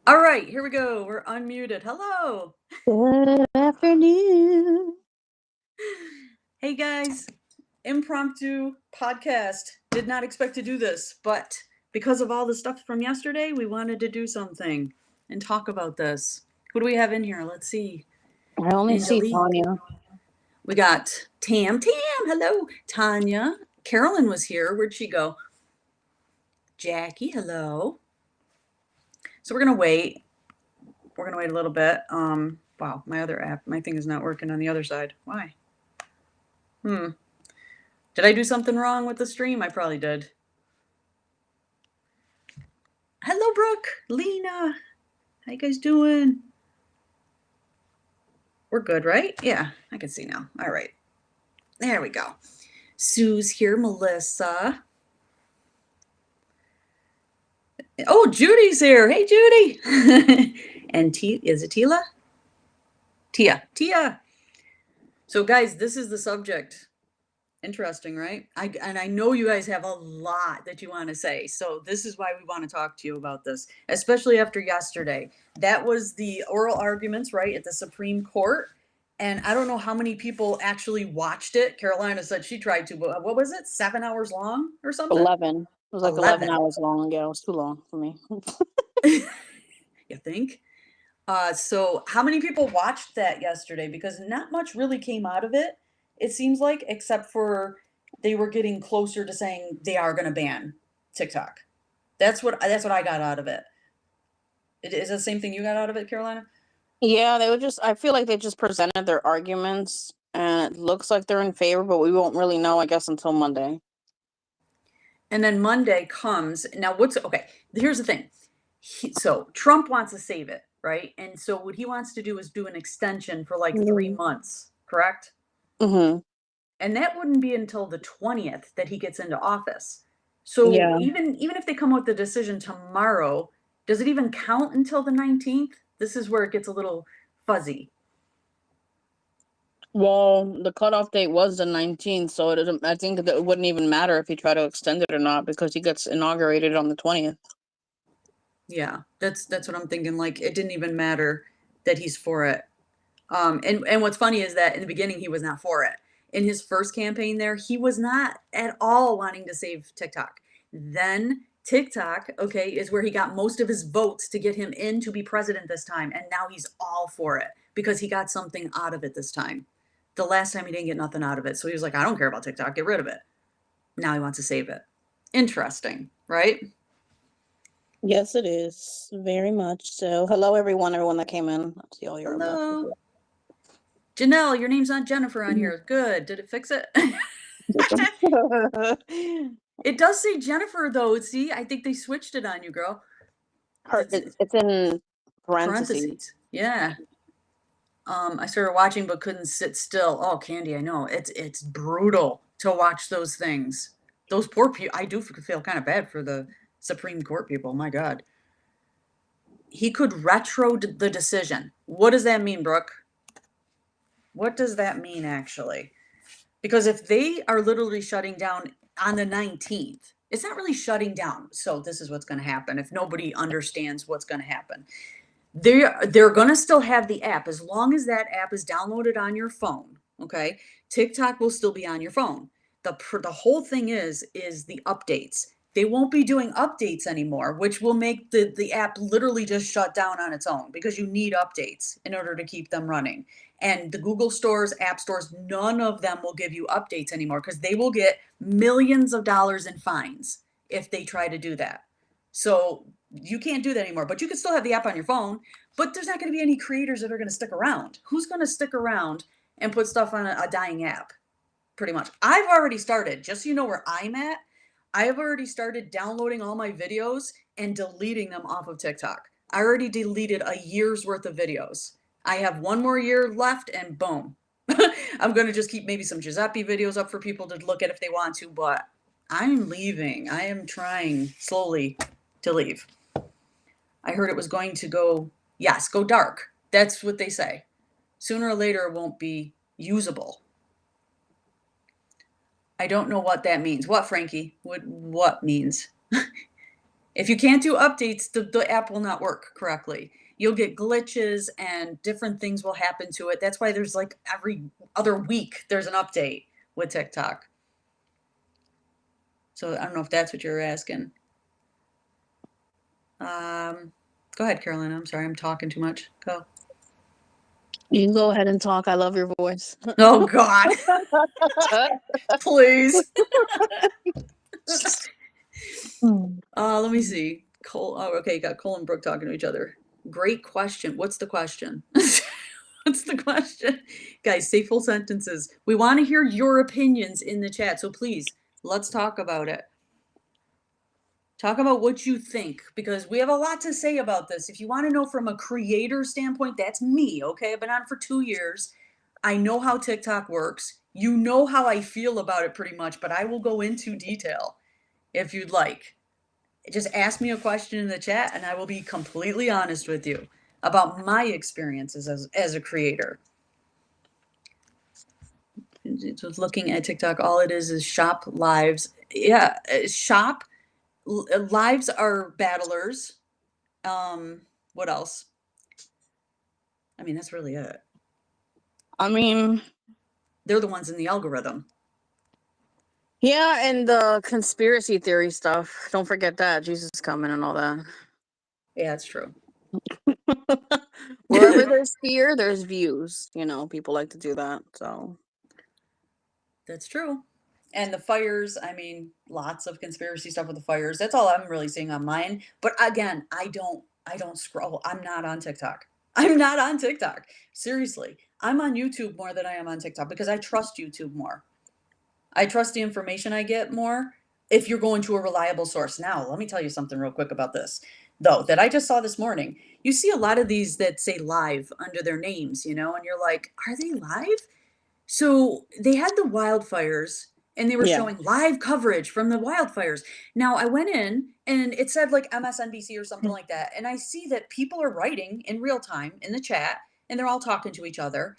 All right, here we go. We're unmuted. Hello. Good afternoon. Hey guys, impromptu podcast. Did not expect to do this, but because of all the stuff from yesterday, we wanted to do something and talk about this. Who do we have in here? Let's see. I only see Angelique. Tanya. We got Tam. Hello. Tanya. Carolyn was here. Where'd she go? Jackie, hello. So we're gonna wait. We're gonna wait a little bit. Wow, my other app, my thing is not working on the other side. Why? Did I do something wrong with the stream? I probably did. Hello, Brooke, Lena. How you guys doing? We're good, right? Yeah, I can see now. All right. There we go. Sue's here, Melissa. Oh, Judy's here. Hey, Judy. And is it Tila? Tia. So, guys, this is the subject. Interesting, right? I know you guys have a lot that you want to say. So this is why we want to talk to you about this, especially after yesterday. That was the oral arguments, right, at the Supreme Court. And I don't know how many people actually watched it. Carolina said she tried to, but what was it? 7 hours long or something? 11. It was like 11 hours long. Yeah, it was too long for me. You think? So how many people watched that yesterday? Because not much really came out of it. It seems like, except for they were getting closer to saying they are going to ban TikTok. That's what I got out of it. Is that the same thing you got out of it, Carolina? Yeah, I feel like they just presented their arguments and it looks like they're in favor, but we won't really know, I guess, until Monday. And then Monday comes. Now, okay? Here's the thing. So Trump wants to save it, right? And so what he wants to do is do an extension for like 3 months, correct? Mm-hmm. And that wouldn't be until the 20th that he gets into office. So Yeah. even if they come with the decision tomorrow, does it even count until the 19th? This is where it gets a little fuzzy. Well, the cutoff date was the 19th, so I think that it wouldn't even matter if he tried to extend it or not because he gets inaugurated on the 20th. Yeah, that's what I'm thinking. Like, it didn't even matter that he's for it. And what's funny is that in the beginning he was not for it. In his first campaign there, he was not at all wanting to save TikTok. Then TikTok, okay, is where he got most of his votes to get him in to be president this time. And now he's all for it because he got something out of it this time. The last time he didn't get nothing out of it. So he was like, I don't care about TikTok, get rid of it. Now he wants to save it. Interesting, right? Yes, it is. Very much so. Hello, everyone that came in. Let's see all your Hello. Janelle, your name's not Jennifer on here. Good. Did it fix it? It does say Jennifer, though. See, I think they switched it on you, girl. It's in parentheses. Yeah. I started watching but couldn't sit still. Oh, Candy, I know. It's brutal to watch those things. Those poor people. I do feel kind of bad for the Supreme Court people. My God. He could retro the decision. What does that mean, Brooke? What does that mean, actually? Because if they are literally shutting down on the 19th, it's not really shutting down. So this is what's going to happen if nobody understands what's going to happen. They're going to still have the app as long as that app is downloaded on your phone, okay? TikTok will still be on your phone. The whole thing is the updates. They won't be doing updates anymore, which will make the app literally just shut down on its own because you need updates in order to keep them running. And the Google stores, app stores, none of them will give you updates anymore because they will get millions of dollars in fines if they try to do that. So you can't do that anymore, but you can still have the app on your phone, but there's not going to be any creators that are going to stick around. Who's going to stick around and put stuff on a dying app? Pretty much. I've already started, just so you know where I'm at. I have already started downloading all my videos and deleting them off of TikTok. I already deleted a year's worth of videos. I have one more year left and boom. I'm going to just keep maybe some Giuseppe videos up for people to look at if they want to, but I'm leaving. I am trying slowly to leave. I heard it was going to go dark. That's what they say. Sooner or later, it won't be usable. I don't know what that means. What, Frankie? What means? If you can't do updates, the app will not work correctly. You'll get glitches and different things will happen to it. That's why there's like every other week there's an update with TikTok. So I don't know if that's what you're asking. Go ahead, Carolina. I'm sorry, I'm talking too much. Go. You can go ahead and talk. I love your voice. Oh God, please. Let me see. Cole. Oh, okay. Got Cole and Brooke talking to each other. Great question. What's the question? What's the question? Guys, say full sentences. We want to hear your opinions in the chat. So please, let's talk about it. Talk about what you think, because we have a lot to say about this. If you want to know from a creator standpoint, that's me, okay? I've been on it for 2 years. I know how TikTok works. You know how I feel about it pretty much, but I will go into detail if you'd like. Just ask me a question in the chat and I will be completely honest with you about my experiences as a creator. Just looking at TikTok, all it is shop lives. Yeah, shop lives are battlers. What else? I mean, that's really it. I mean, they're the ones in the algorithm. Yeah, and the conspiracy theory stuff. Don't forget that. Jesus is coming and all that. Yeah, it's true. Wherever there's fear, there's views. You know, people like to do that. So that's true. And the fires, I mean, lots of conspiracy stuff with the fires. That's all I'm really seeing on mine. But again, I don't scroll. I'm not on TikTok. I'm not on TikTok. Seriously. I'm on YouTube more than I am on TikTok because I trust YouTube more. I trust the information I get more if you're going to a reliable source. Now, let me tell you something real quick about this, though, that I just saw this morning. You see a lot of these that say live under their names, you know, and you're like, are they live? So they had the wildfires and they were yeah. showing live coverage from the wildfires. Now I went in and it said like MSNBC or something like that. And I see that people are writing in real time in the chat and they're all talking to each other.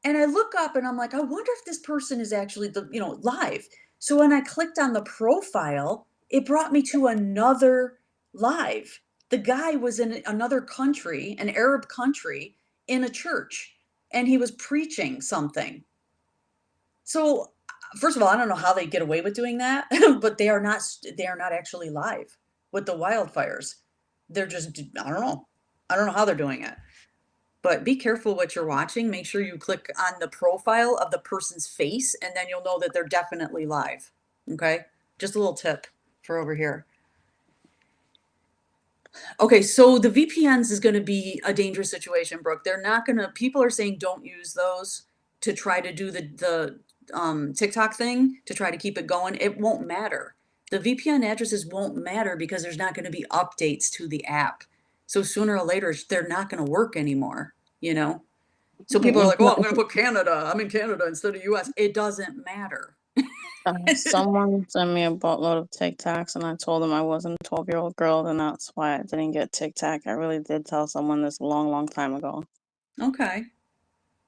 And I look up and I'm like, I wonder if this person is actually live. So when I clicked on the profile, it brought me to another live. The guy was in another country, an Arab country, in a church, and he was preaching something. So, first of all, I don't know how they get away with doing that, but they are not actually live with the wildfires. They're just I don't know. I don't know how they're doing it. But be careful what you're watching. Make sure you click on the profile of the person's face and then you'll know that they're definitely live. Okay? Just a little tip for over here. Okay, so the VPNs is going to be a dangerous situation, Brooke. They're not going to people are saying don't use those to try to do the TikTok thing to try to keep it going. It won't matter. The VPN addresses won't matter because there's not going to be updates to the app. So sooner or later, they're not going to work anymore, you know? So people are like, oh, I'm going to put Canada. I'm in Canada instead of US. It doesn't matter. Someone sent me a boatload of TikToks and I told them I wasn't a 12-year-old girl, and that's why I didn't get TikTok. I really did tell someone this a long, long time ago. Okay.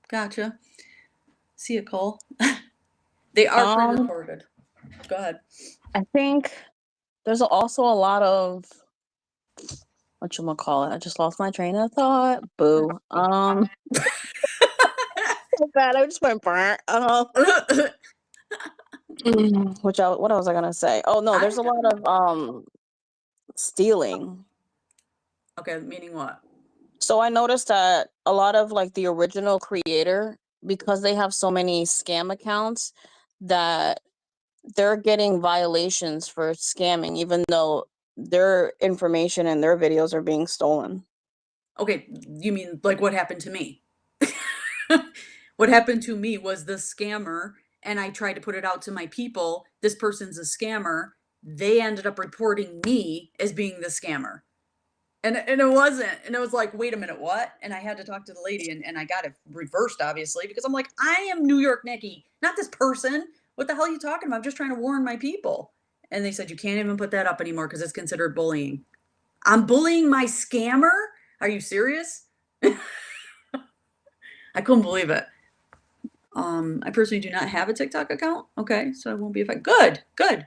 Gotcha. See you, Cole. They are pre-recorded. Go ahead. I think there's also a lot of whatchamacallit. I just lost my train of thought. Boo. So bad. I just went burnt. What was I gonna say? Oh no, there's a lot of stealing. Okay, meaning what? So I noticed that a lot of like the original creator, because they have so many scam accounts, that they're getting violations for scamming, even though their information and their videos are being stolen. Okay, you mean like what happened to me? What happened to me was the scammer, and I tried to put it out to my people. This person's a scammer. They ended up reporting me as being the scammer. And it wasn't. And it was like, wait a minute, what? And I had to talk to the lady and I got it reversed, obviously, because I'm like, I am New York Nikki, not this person. What the hell are you talking about? I'm just trying to warn my people. And they said, you can't even put that up anymore because it's considered bullying. I'm bullying my scammer? Are you serious? I couldn't believe it. I personally do not have a TikTok account. Okay, so I won't be affected. Good, good.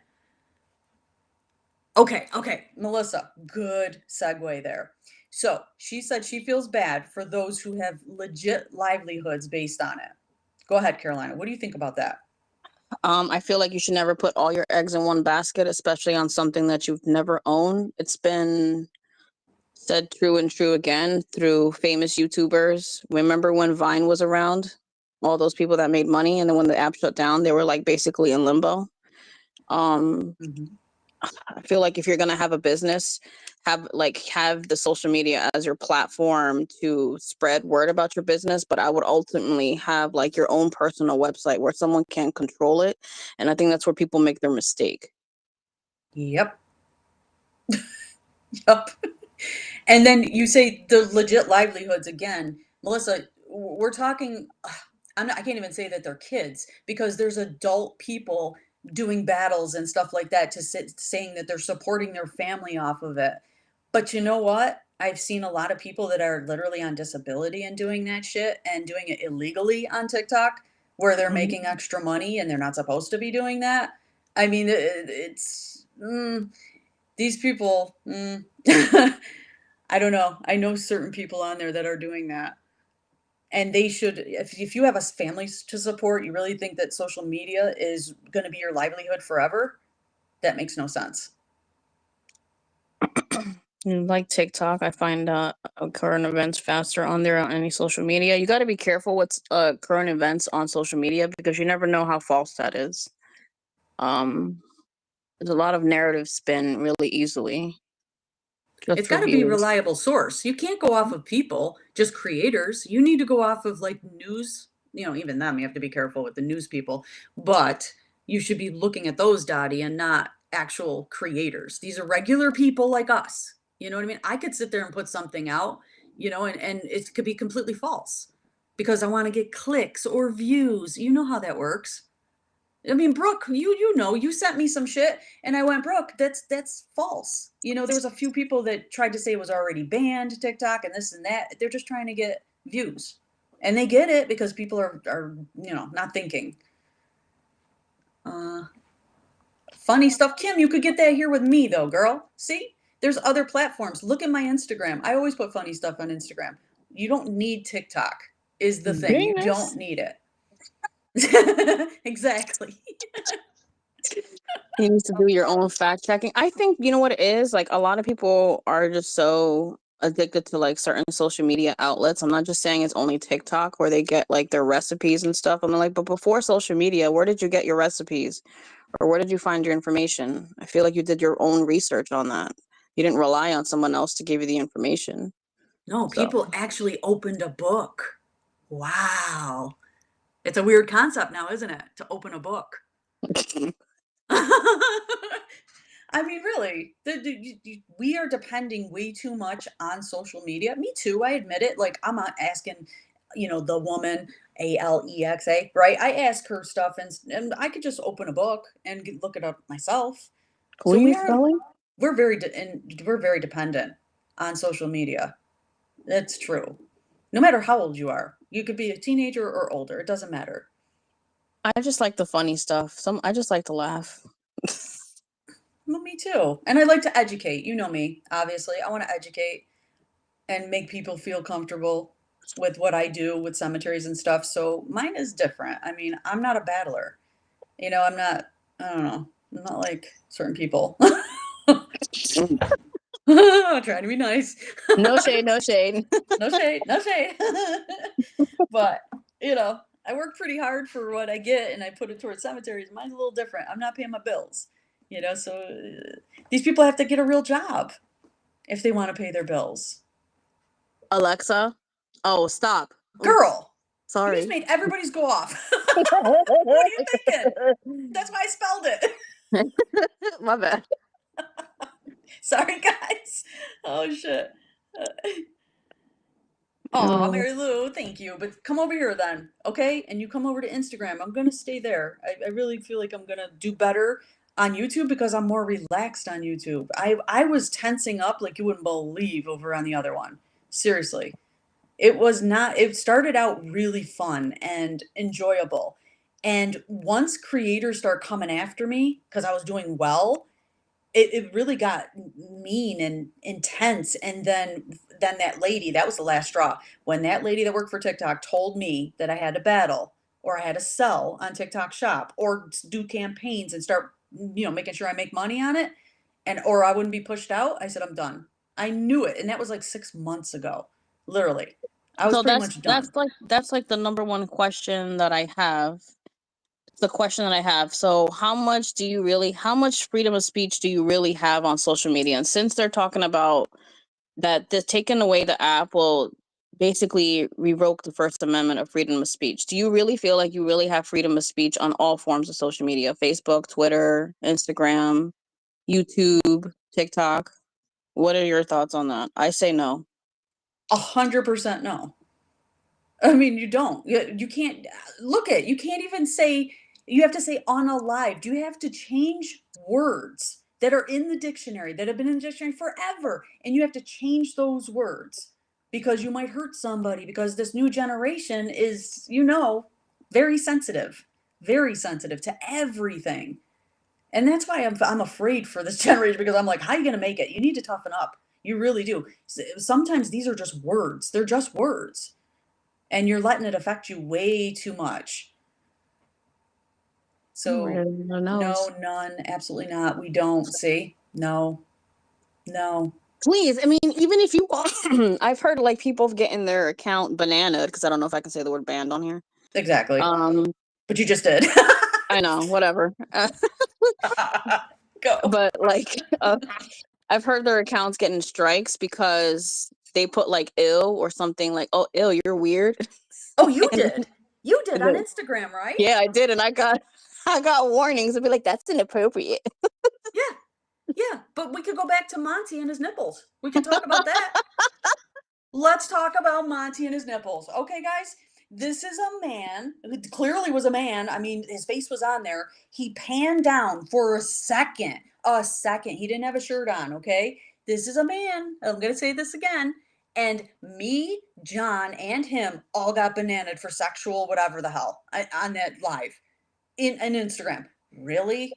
Okay, Melissa, good segue there. So she said she feels bad for those who have legit livelihoods based on it. Go ahead, Carolina. What do you think about that? I feel like you should never put all your eggs in one basket, especially on something that you've never owned. It's been said true and true again through famous YouTubers. Remember when Vine was around? All those people that made money, and then when the app shut down, they were like basically in limbo. Um, Mhm. I feel like if you're gonna have a business, have the social media as your platform to spread word about your business, but I would ultimately have like your own personal website where someone can control it. And I think that's where people make their mistake. Yep. Yep. And then you say the legit livelihoods again. Melissa, we're talking, I can't even say that they're kids because there's adult people doing battles and stuff like that saying that they're supporting their family off of it. But you know what? I've seen a lot of people that are literally on disability and doing that shit and doing it illegally on TikTok where they're making Mhm. extra money and they're not supposed to be doing that. I mean, these people, I don't know. I know certain people on there that are doing that. And they should, if you have a family to support, you really think that social media is going to be your livelihood forever? That makes no sense. Like TikTok, I find current events faster on there on any social media. You got to be careful with current events on social media because you never know how false that is. Um, there's a lot of narrative spin really easily just It's for got to be a views. reliable source. You can't go off of people, just creators. You need to go off of like news. Even them, you have to be careful with the news people, but you should be looking at those, Dottie, and not actual creators. These are regular people like us. You know what I mean? I could sit there and put something out, and it could be completely false because I want to get clicks or views. You know how that works. I mean, Brooke, you know, you sent me some shit, and I went, Brooke, that's false. There was a few people that tried to say it was already banned TikTok and this and that. They're just trying to get views, and they get it because people are not thinking. Uh, Funny stuff, Kim. You could get that here with me though, girl. See, there's other platforms. Look at my Instagram. I always put funny stuff on Instagram. You don't need TikTok. Is the thing. You don't Venus. need it. Exactly. You need to do your own fact checking. I think you know what it is. Like a lot of people are just so addicted to like certain social media outlets. I'm not just saying it's only TikTok where they get like their recipes and stuff. I'm like, but before social media, where did you get your recipes, or where did you find your information? I feel like you did your own research on that. You didn't rely on someone else to give you the information. No, So people actually opened a book. Wow. It's a weird concept now, isn't it? To open a book. I mean, really, we are depending way too much on social media. Me too, I admit it. Like, I'm not asking, the woman, Alexa, right? I ask her stuff, and I could just open a book and look it up myself. who are So you selling? we're very dependent on social media. That's true. No matter how old you are, you could be a teenager or older. It doesn't matter. I just like the funny stuff. I just like to laugh. Well, me too. And I like to educate. You know me, obviously. I want to educate and make people feel comfortable with what I do with cemeteries and stuff. So mine is different. I mean, I'm not a battler. I'm not, I don't know, I'm not like certain people. I'm trying to be nice. No shade, no shade. No shade, no shade. But, I work pretty hard for what I get and I put it towards cemeteries. Mine's a little different. I'm not paying my bills, so these people have to get a real job if they want to pay their bills. Alexa. Oh, stop. Oops. Girl, you just Sorry. made everybody's go off. What are you thinking? That's why I spelled it. My bad. Sorry, guys. Oh, shit. Oh, Oh, Mary Lou, thank you. But come over here then, okay? And you come over to Instagram. I'm gonna stay there. I really feel like I'm gonna do better on YouTube because I'm more relaxed on YouTube. I was tensing up like you wouldn't believe over on the other one. Seriously. It was not, it started out really fun and enjoyable. And once creators start coming after me because I was doing well, it really got mean and intense. And then that lady, that was the last straw. When that lady that worked for TikTok told me that I had to battle or I had to sell on TikTok Shop or do campaigns and start, making sure I make money on it and or I wouldn't be pushed out, I said, I'm done. I knew it. And that was like 6 months ago. Literally. I was So pretty that's much that's done. like that's like the number one question that I have. The question that I have. So how much freedom of speech do you really have on social media? And since they're talking about that the taking away the app will basically revoke the First Amendment of freedom of speech. Do you really feel like you really have freedom of speech on all forms of social media? Facebook, Twitter, Instagram, YouTube, TikTok? What are your thoughts on that? I say no. 100% no. I mean, you don't. You can't look at. You can't even say. You have to say unalived. You have to change words that are in the dictionary that have been in the dictionary forever, and you have to change those words because you might hurt somebody. Because this new generation is, very sensitive to everything, and that's why I'm afraid for this generation because I'm like, how are you going to make it? You need to toughen up. You really do. Sometimes these are just words. They're just words and you're letting it affect you way too much. So, Really, who no, knows? none, absolutely not. We don't. See? No, no. Please, I mean, even if you, I've heard like people getting their account bananaed because I don't know if I can say the word banned on here. Exactly. Um, But you just did. I know, whatever. Go. But like, I've heard their accounts getting strikes because they put like ill or something like, oh, ill, you're weird. Oh, you And did. You did on the, Instagram, right? yeah, I did, and I got warnings and be like, that's inappropriate. Yeah. Yeah. But we could go back to Monty and his nipples. We could talk about that. Let's talk about Monty and his nipples. Okay, guys? This is a man who clearly was a man. I mean, his face was on there. He panned down for a second. A second. He didn't have a shirt on, okay? This is a man. I'm going to say this again. And me, John, and him all got bananaed for sexual whatever the hell on that live in Instagram. Really?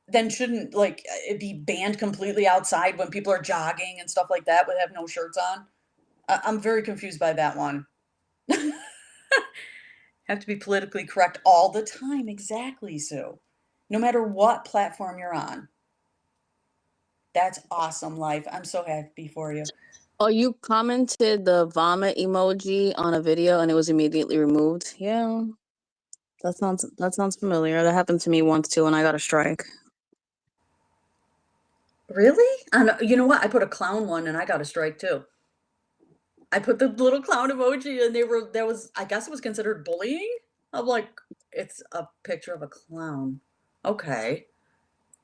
Then shouldn't it be banned completely outside when people are jogging and stuff like that would have no shirts on? I'm very confused by that one. Have to be politically correct all the time. Exactly, Sue. No matter what platform you're on. That's awesome life. I'm so happy for you. Oh, you commented the vomit emoji on a video and it was immediately removed. Yeah, that sounds familiar. That happened to me once too, and I got a strike. Really? You know what? I put a clown one and I got a strike too. I put the little clown emoji and I guess it was considered bullying. I'm like, it's a picture of a clown. Okay.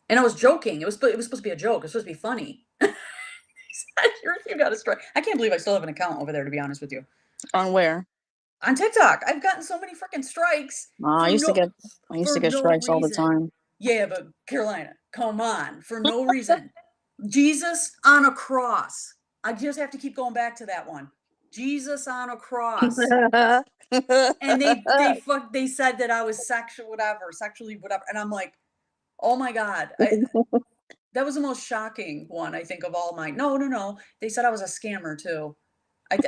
And I was joking. It was supposed to be a joke. It was supposed to be funny. You got a strike. I can't believe I still have an account over there, to be honest with you. On where? On TikTok, I've gotten so many freaking strikes I for used to no get I used to for get no strikes all the reason. time. Yeah, but Carolina, come on, for no reason. Jesus on a cross. I just have to keep going back to that one. Jesus on a cross. And they said that I was sexually whatever, and I'm like, oh my god, that was the most shocking one I think of all mine. No, no, no. They said I was a scammer too.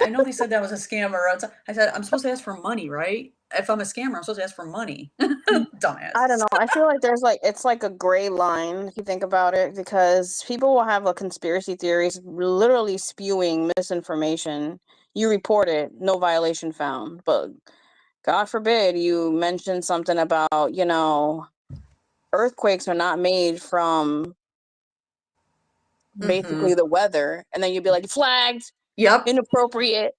I know they said that was a scammer. I said, I'm supposed to ask for money, right? If I'm a scammer, I'm supposed to ask for money. I don't Dumbass. know. I feel like it's like a gray line if you think about it, because people will have a conspiracy theories literally spewing misinformation. You report it, no violation found. But God forbid you mention something about, earthquakes are not made from basically Mhm. the weather, and then you'd be like, flagged, Yep. inappropriate.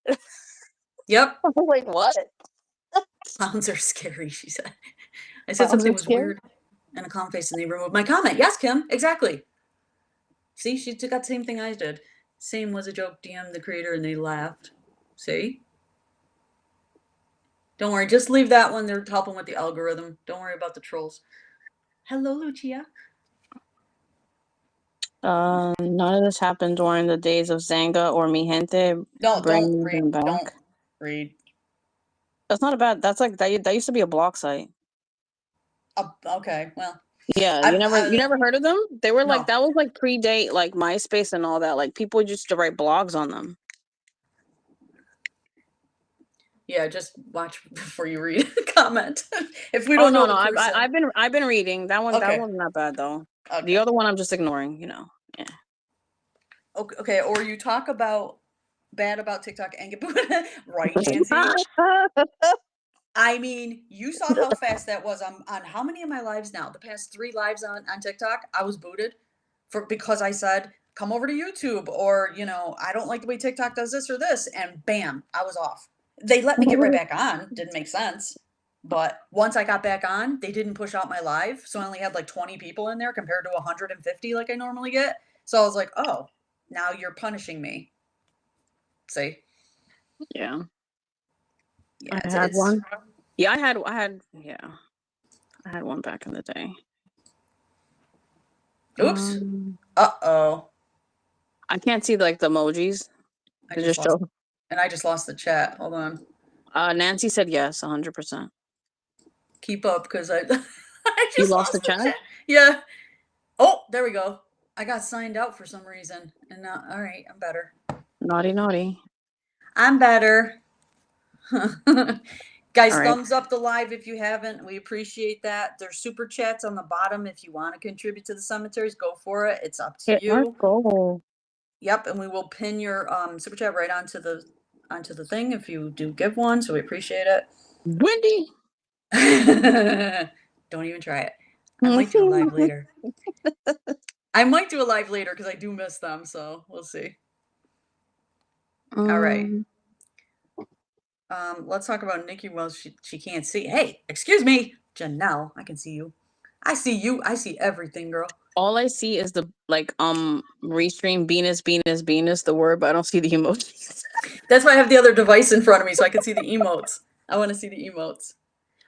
Yep. I was like, what? Clowns are scary, she said. I said Clowns something are was scary. weird and a clown face and they removed my comment. Yes, Kim, exactly. See, she got the same thing I did. Same was a joke, DM the creator, and they laughed. See? Don't worry, just leave that one. They're helping with the algorithm. Don't worry about the trolls. Hello, Lucia. None of this happened during the days of Zanga or Mi Gente. No, don't Bring read. them Don't back. read. That's not a bad. That's like that. That used to be a block site. Okay, well, Yeah, you never heard of them? They were like, No. that was like predate like MySpace and all that. Like people used to write blogs on them. Yeah, just watch before you read comment. If we Oh don't no, know no, the person. I've been reading that one. That Okay. one's not bad though. The Okay. other one I'm just ignoring. Yeah. Okay. Or you talk about bad about TikTok and get right, Nancy. I mean, you saw how fast that was on how many of my lives now? The past 3 lives on TikTok, I was booted because I said, "Come over to YouTube," or, "I don't like the way TikTok does this or this," and bam, I was off. They let me get right back on, didn't make sense. But once I got back on, they didn't push out my live, so I only had like 20 people in there compared to 150 like I normally get. So I was like, "Oh, now you're punishing me." See? Yeah. Yeah, I it's had it's one. Yeah, I had I had one back in the day. oops. Uh-oh. I can't see like the emojis. I They just just lost show. and I just lost the chat. Hold on. Nancy said yes, 100%. Keep up because I I You just lost the lost the chat? chat. Yeah. Oh, there we go. I got signed out for some reason. And now all right, I'm better. Naughty, naughty. I'm better. Guys, All right. thumbs up the live if you haven't. We appreciate that. There's super chats on the bottom if you want to contribute to the cemeteries. Go for it. It's up to Okay, let's you. go. Yep, and we will pin your super chat right onto the thing if you do give one. So we appreciate it. Wendy. Don't even try it. I might do a live later. I might do a live later because I do miss them. So we'll see. All right. Let's talk about Nikki. Well, she can't see. Hey, excuse me, Janelle. I can see you. I see you. I see everything, girl. All I see is the restream Venus, the word, but I don't see the emojis. That's why I have the other device in front of me so I can see the emotes. I want to see the emotes.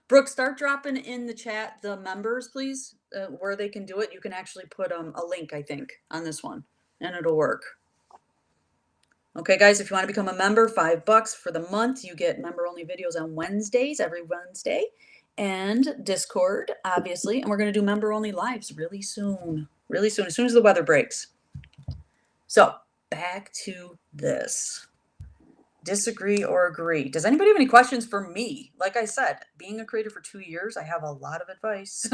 Brooke, start dropping in the chat the members, please, where they can do it. You can actually put a link, I think, on this one, and it'll work. Okay, guys, if you want to become a member, $5 for the month. You get member-only videos on Wednesdays, every Wednesday, and Discord, obviously. And we're going to do member-only lives really soon, as soon as the weather breaks. So back to this. Disagree or agree? Does anybody have any questions for me? Like I said, being a creator for 2 years, I have a lot of advice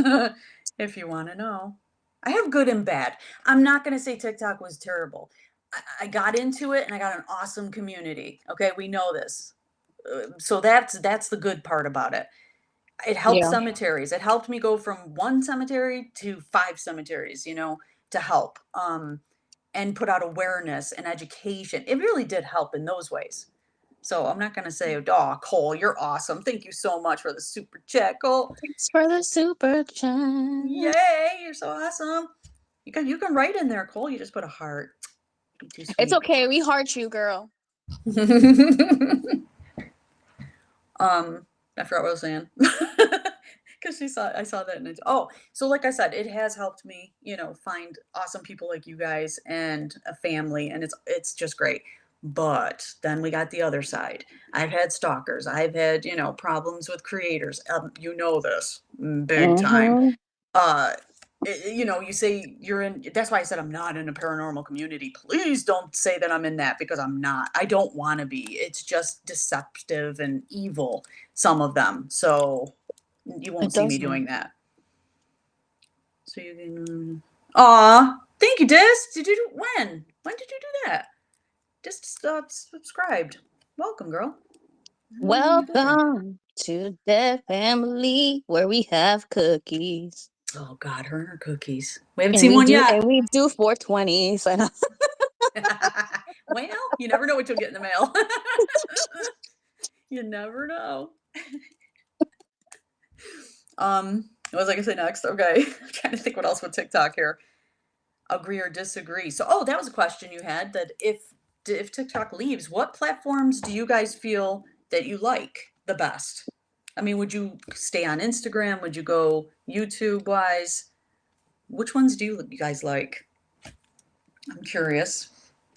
if you want to know. I have good and bad. I'm not going to say TikTok was terrible. I got into it and I got an awesome community. Okay, we know this. So that's the good part about it. It helped Yeah. cemeteries. It helped me go from 1 cemetery to 5 cemeteries, to help and put out awareness and education. It really did help in those ways. So I'm not going to say, "Oh, Cole, you're awesome. Thank you so much for the super chat, Cole." Thanks for the super chat. Yay, you're so awesome. You can write in there, Cole. You just put a heart. Be too sweet. It's okay. We heart you, girl. I forgot what I was saying. Because I saw that and so like I said, it has helped me, find awesome people like you guys and a family, and it's just great. But then we got the other side. I've had stalkers. I've had, problems with creators. You know this big time. Mhm. You say you're in. That's why I said I'm not in a paranormal community. Please don't say that I'm in that because I'm not. I don't want to be. It's just deceptive and evil, some of them. So you won't It see me doesn't. doing that. So you can. Aw, thank you, Dis. Did you do when? When did you do that? Just subscribed. Welcome, girl. Welcome to the family where we have cookies. Oh God, her and her cookies. We haven't And seen we one do yet. and we do 420s. I know. Well, you never know what you'll get in the mail. You never know. What was I gonna say next? Okay, I'm trying to think what else with TikTok here. Agree or disagree? So, that was a question you had. That if TikTok leaves, what platforms do you guys feel that you like the best? I mean, would you stay on Instagram? Would you go YouTube wise? Which ones do you guys like? I'm curious.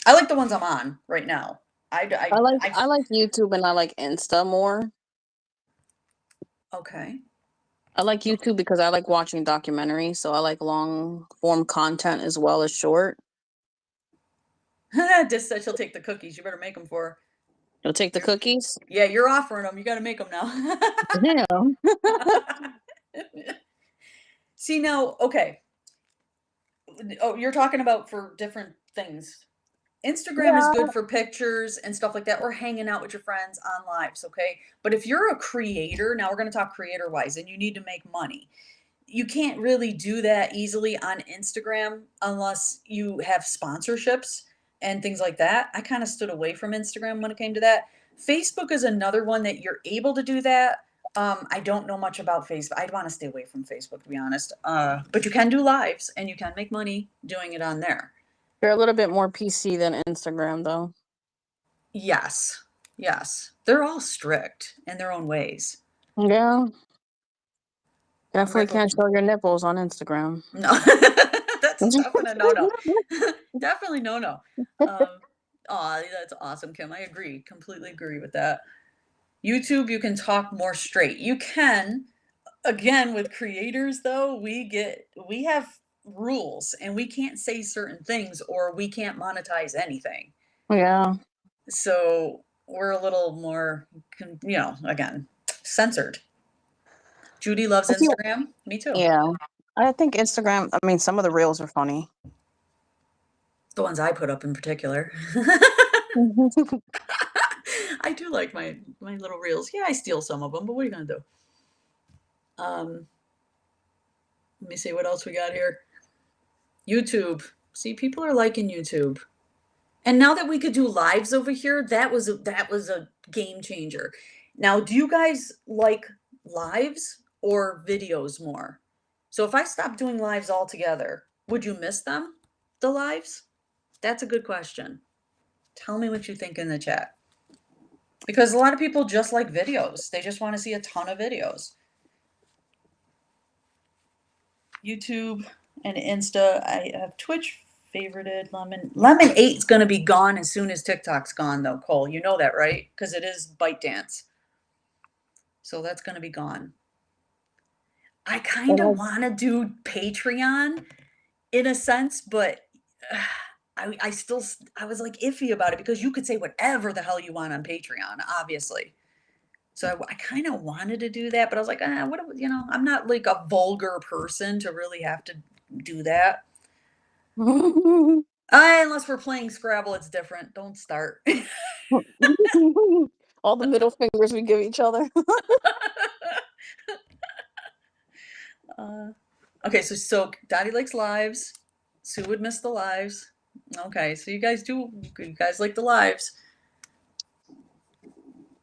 I like the ones I'm on right now. I like YouTube and I like Insta more. Okay. I like YouTube because I like watching documentaries, so I like long form content as well as short. Just said she'll take the cookies. You better make them for her. You'll take the cookies? Yeah, you're offering them. You got to make them now. Yeah. See now, okay. Oh, you're talking about for different things. Instagram is Yeah. good for pictures and stuff like that, or hanging out with your friends on lives, okay? But if you're a creator, now we're going to talk creator wise, and you need to make money. You can't really do that easily on Instagram unless you have sponsorships and things like that. I kind of stood away from Instagram when it came to that. Facebook is another one that you're able to do that. I don't know much about Facebook. I'd want to stay away from Facebook, to be honest. But you can do lives and you can make money doing it on there. They're a little bit more PC than Instagram, though. Yes. Yes. They're all strict in their own ways. Yeah. I'm Definitely right can't with show your nipples on Instagram. no. That's a definite no-no. Definitely no-no. Aw, that's awesome, Kim. I agree. Completely agree with that. YouTube, you can talk more straight. You can, again, with creators though, we have rules and we can't say certain things or we can't monetize anything. Yeah. So we're a little more, again, censored. Judy loves I see- Instagram. Me too. Yeah. I think Instagram, I mean, some of the reels are funny. The ones I put up in particular. I do like my little reels. Yeah, I steal some of them, but what are you gonna do? Let me see what else we got here. YouTube. See, people are liking YouTube. And now that we could do lives over here, that was a game changer. Now, do you guys like lives or videos more? So if I stopped doing lives altogether, would you miss them? The lives? That's a good question. Tell me what you think in the chat. Because a lot of people just like videos. They just want to see a ton of videos. YouTube and Insta. I have Twitch favorited. Lemon 8 is going to be gone as soon as TikTok's gone, though, Cole. You know that, right? Because it is ByteDance. So that's going to be gone. I kind of want to do Patreon in a sense, but I was like iffy about it because you could say whatever the hell you want on Patreon, obviously. So I kind of wanted to do that, but I was like, I'm not like a vulgar person to really have to do that. Unless we're playing Scrabble, it's different. Don't start. All the middle fingers we give each other. Okay, so Dottie likes lives. Sue would miss the lives. Okay, so you guys like the lives.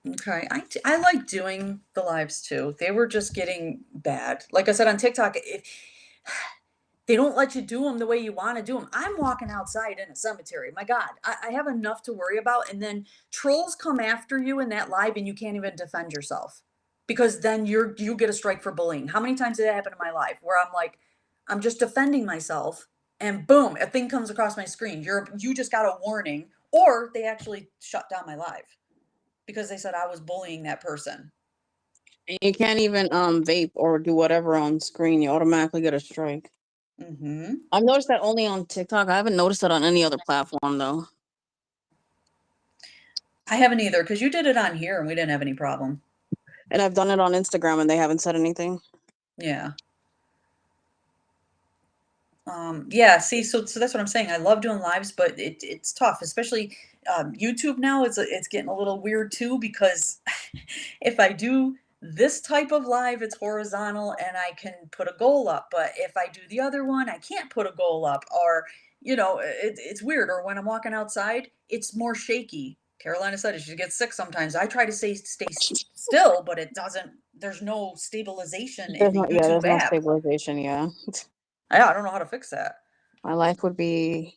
Okay, I like doing the lives too. They were just getting bad. Like I said on TikTok, they don't let you do them the way you want to do them. I'm walking outside in a cemetery. My God, I have enough to worry about. And then trolls come after you in that live and you can't even defend yourself because then you get a strike for bullying. How many times did that happen in my life where I'm like, I'm just defending myself and boom, a thing comes across my screen. You just got a warning, or they actually shut down my live because they said I was bullying that person. You can't even vape or do whatever on screen. You automatically get a strike. Mm-hmm. I've noticed that only on TikTok. I haven't noticed it on any other platform though. I haven't either because you did it on here and we didn't have any problem. And I've done it on Instagram and they haven't said anything. Yeah. Yeah, see, so that's what I'm saying. I love doing lives, but it's tough, especially YouTube now. It's getting a little weird too because if I do this type of live, it's horizontal and I can put a goal up. But if I do the other one, I can't put a goal up, or it's weird. Or when I'm walking outside, it's more shaky. Carolina said it. She gets sick sometimes. I try to stay still, but it doesn't. There's no stabilization in the YouTube there's no app. stabilization. Yeah. I don't know how to fix that. My life would be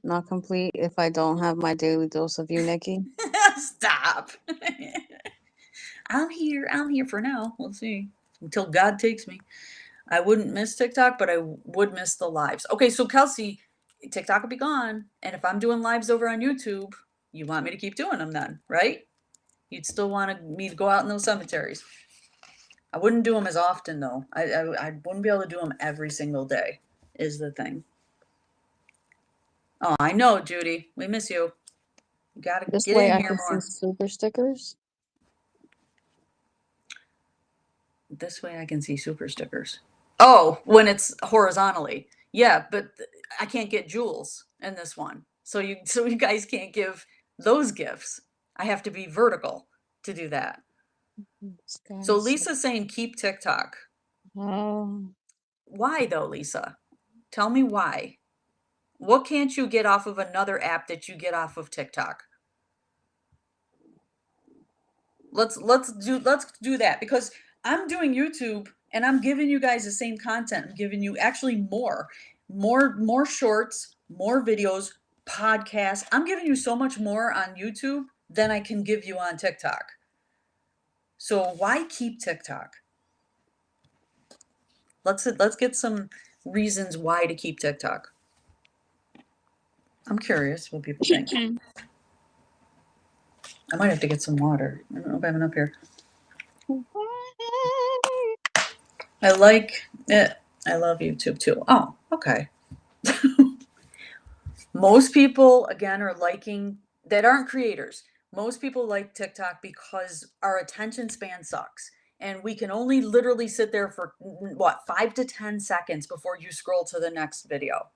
not complete if I don't have my daily dose of you, Nikki. Stop. I'm here for now. We'll see. Until God takes me. I wouldn't miss TikTok, but I would miss the lives. Okay, so Kelsey, TikTok will be gone. And if I'm doing lives over on YouTube, you want me to keep doing them then, right? You'd still want me to go out in those cemeteries. I wouldn't do them as often though. I wouldn't be able to do them every single day is the thing. Oh, I know, Judy. We miss you. You gotta This get way in I here can see more. super stickers. This way I can see super stickers. Oh, when it's horizontally. Yeah, but I can't get jewels in this one. So you guys can't give those gifts. I have to be vertical to do that. So Lisa's saying keep TikTok. Why though, Lisa? Tell me why. What can't you get off of another app that you get off of TikTok? Let's do that because I'm doing YouTube and I'm giving you guys the same content. I'm giving you actually more shorts, more videos, podcasts. I'm giving you so much more on YouTube than I can give you on TikTok. So why keep TikTok? Let's get some reasons why to keep TikTok. I'm curious what people think. I might have to get some water. I don't know if I have enough here. I like it. I love YouTube too. Oh, okay. Most people, again, are liking that aren't creators. Most people like TikTok because our attention span sucks. And we can only literally sit there for what, 5 to 10 seconds before you scroll to the next video.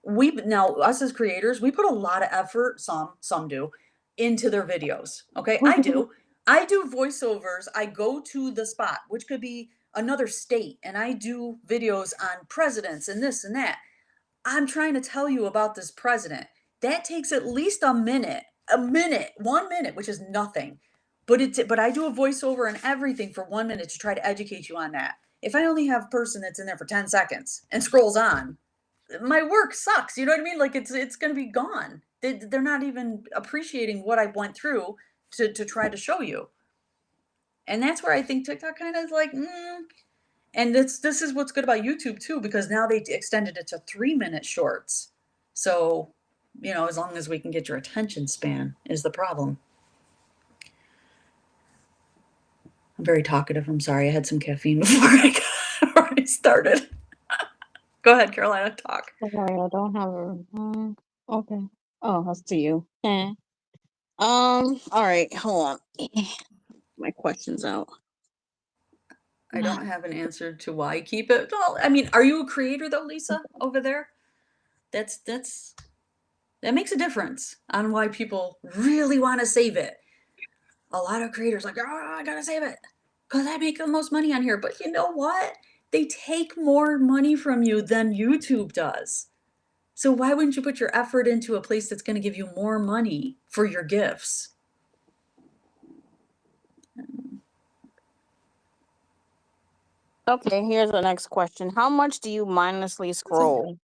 We now, us as creators, we put a lot of effort, some do, into their videos. Okay. I do. I do voiceovers. I go to the spot, which could be another state, and I do videos on presidents and this and that. I'm trying to tell you about this president. That takes at least a minute, 1 minute, which is nothing. But I do a voiceover and everything for 1 minute to try to educate you on that. If I only have a person that's in there for 10 seconds and scrolls on, my work sucks. You know what I mean? Like it's going to be gone. They're not even appreciating what I went through to try to show you. And that's where I think TikTok kind of is like, and this is what's good about YouTube too, because now they extended it to 3 minute shorts. So, as long as we can get your attention span is the problem. I'm very talkative. I'm sorry. I had some caffeine before I started. Go ahead, Carolina, talk. Sorry, I don't have a. Okay. Oh, that's to you. All right. Hold on. My question's out. I don't have an answer to why I keep it. Well, I mean, are you a creator though, Lisa, over there? That makes a difference on why people really want to save it. A lot of creators like, oh, I gotta save it because I make the most money on here. But you know what? They take more money from you than YouTube does. So why wouldn't you put your effort into a place that's going to give you more money for your gifts? Okay, here's the next question. How much do you mindlessly scroll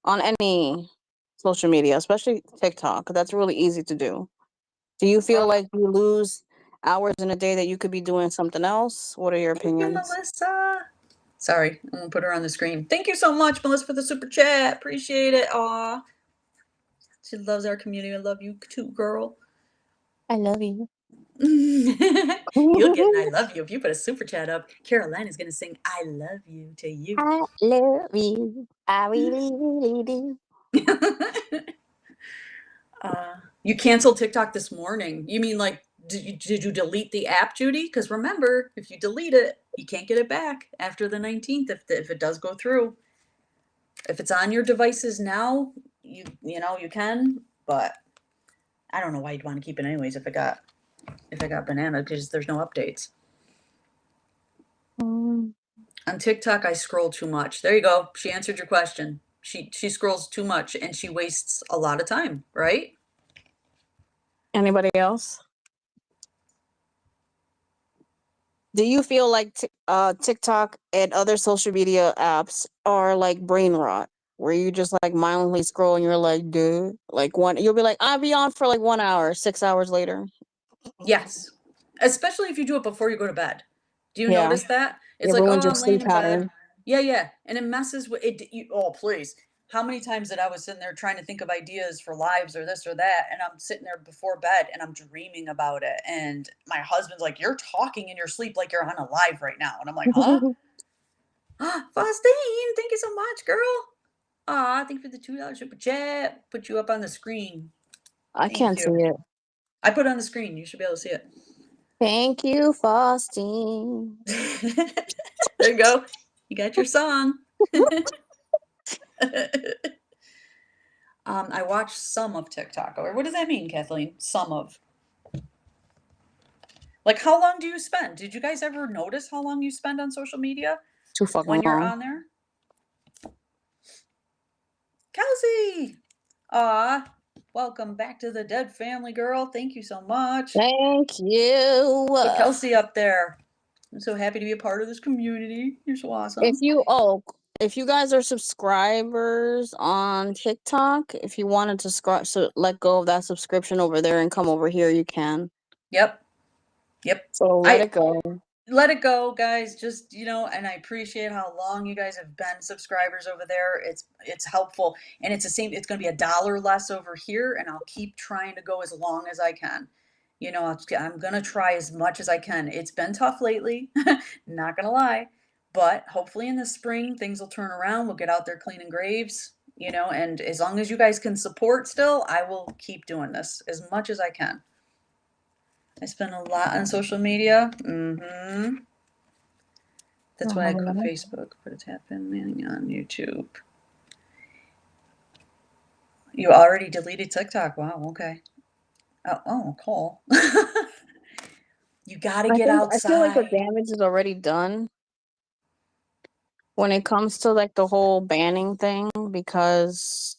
on any social media, especially TikTok? That's really easy to do. Do you feel like you lose hours in a day that you could be doing something else? What are your Thank you, opinions? Melissa. Sorry, I'm gonna put her on the screen. Thank you so much, Melissa, for the super chat. Appreciate it. Aw. She loves our community. I love you too, girl. I love you. You'll get an I love you if you put a super chat up. Carolina's gonna sing I love you to you. I love you. I really, really do. You canceled TikTok this morning. You mean like did you delete the app, Judy? Because remember, if you delete it, you can't get it back after the 19th if it does go through. If it's on your devices now, you can, but I don't know why you'd want to keep it anyways if it got banana because there's no updates. On TikTok, I scroll too much. There you go. She answered your question. She scrolls too much and she wastes a lot of time, right? Anybody else? Do you feel like TikTok and other social media apps are like brain rot, where you just like mindlessly scroll and you're like, duh, like you'll be like, I'll be on for like 1 hour, 6 hours later. Yes. Especially if you do it before you go to bed. Do you Yeah. notice that? It's It like, ruins oh, your I'm laying sleep in bed. pattern. Yeah. And it messes with it. Oh, please. how many times that I was sitting there trying to think of ideas for lives or this or that, and I'm sitting there before bed and I'm dreaming about it. And my husband's like, "You're talking in your sleep like you're on a live right now." And I'm like, "Huh?" Faustine, thank you so much, girl. Aw, thank you for the $2 super chat. Put you up on the screen. I Thank can't see you. it. I put it on the screen. You should be able to see it. Thank you, Faustine. There you go. You got your song. I watched some of TikTok. Or what does that mean, Kathleen? Some of. Like, how long do you spend? Did you guys ever notice how long you spend on social media Too fucking when you're long. on there? Kelsey! Aw, welcome back to the Dead Family, girl. Thank you so much. Thank you. Put Kelsey up there. I'm so happy to be a part of this community. You're so awesome. If you guys are subscribers on TikTok, if you wanted to let go of that subscription over there and come over here, you can. Yep. Yep. So let it go. Let it go, guys. Just, and I appreciate how long you guys have been subscribers over there. It's helpful. And it's going to be $1 less over here, and I'll keep trying to go as long as I can. I'm going to try as much as I can. It's been tough lately, not going to lie. But hopefully in the spring, things will turn around. We'll get out there cleaning graves, and as long as you guys can support still, I will keep doing this as much as I can. I spend a lot on social media. That's why I quit Facebook, but it's happening on YouTube. You already deleted TikTok. Wow, okay. Oh, cool. You got to get outside. I feel like the damage is already done when it comes to like the whole banning thing, because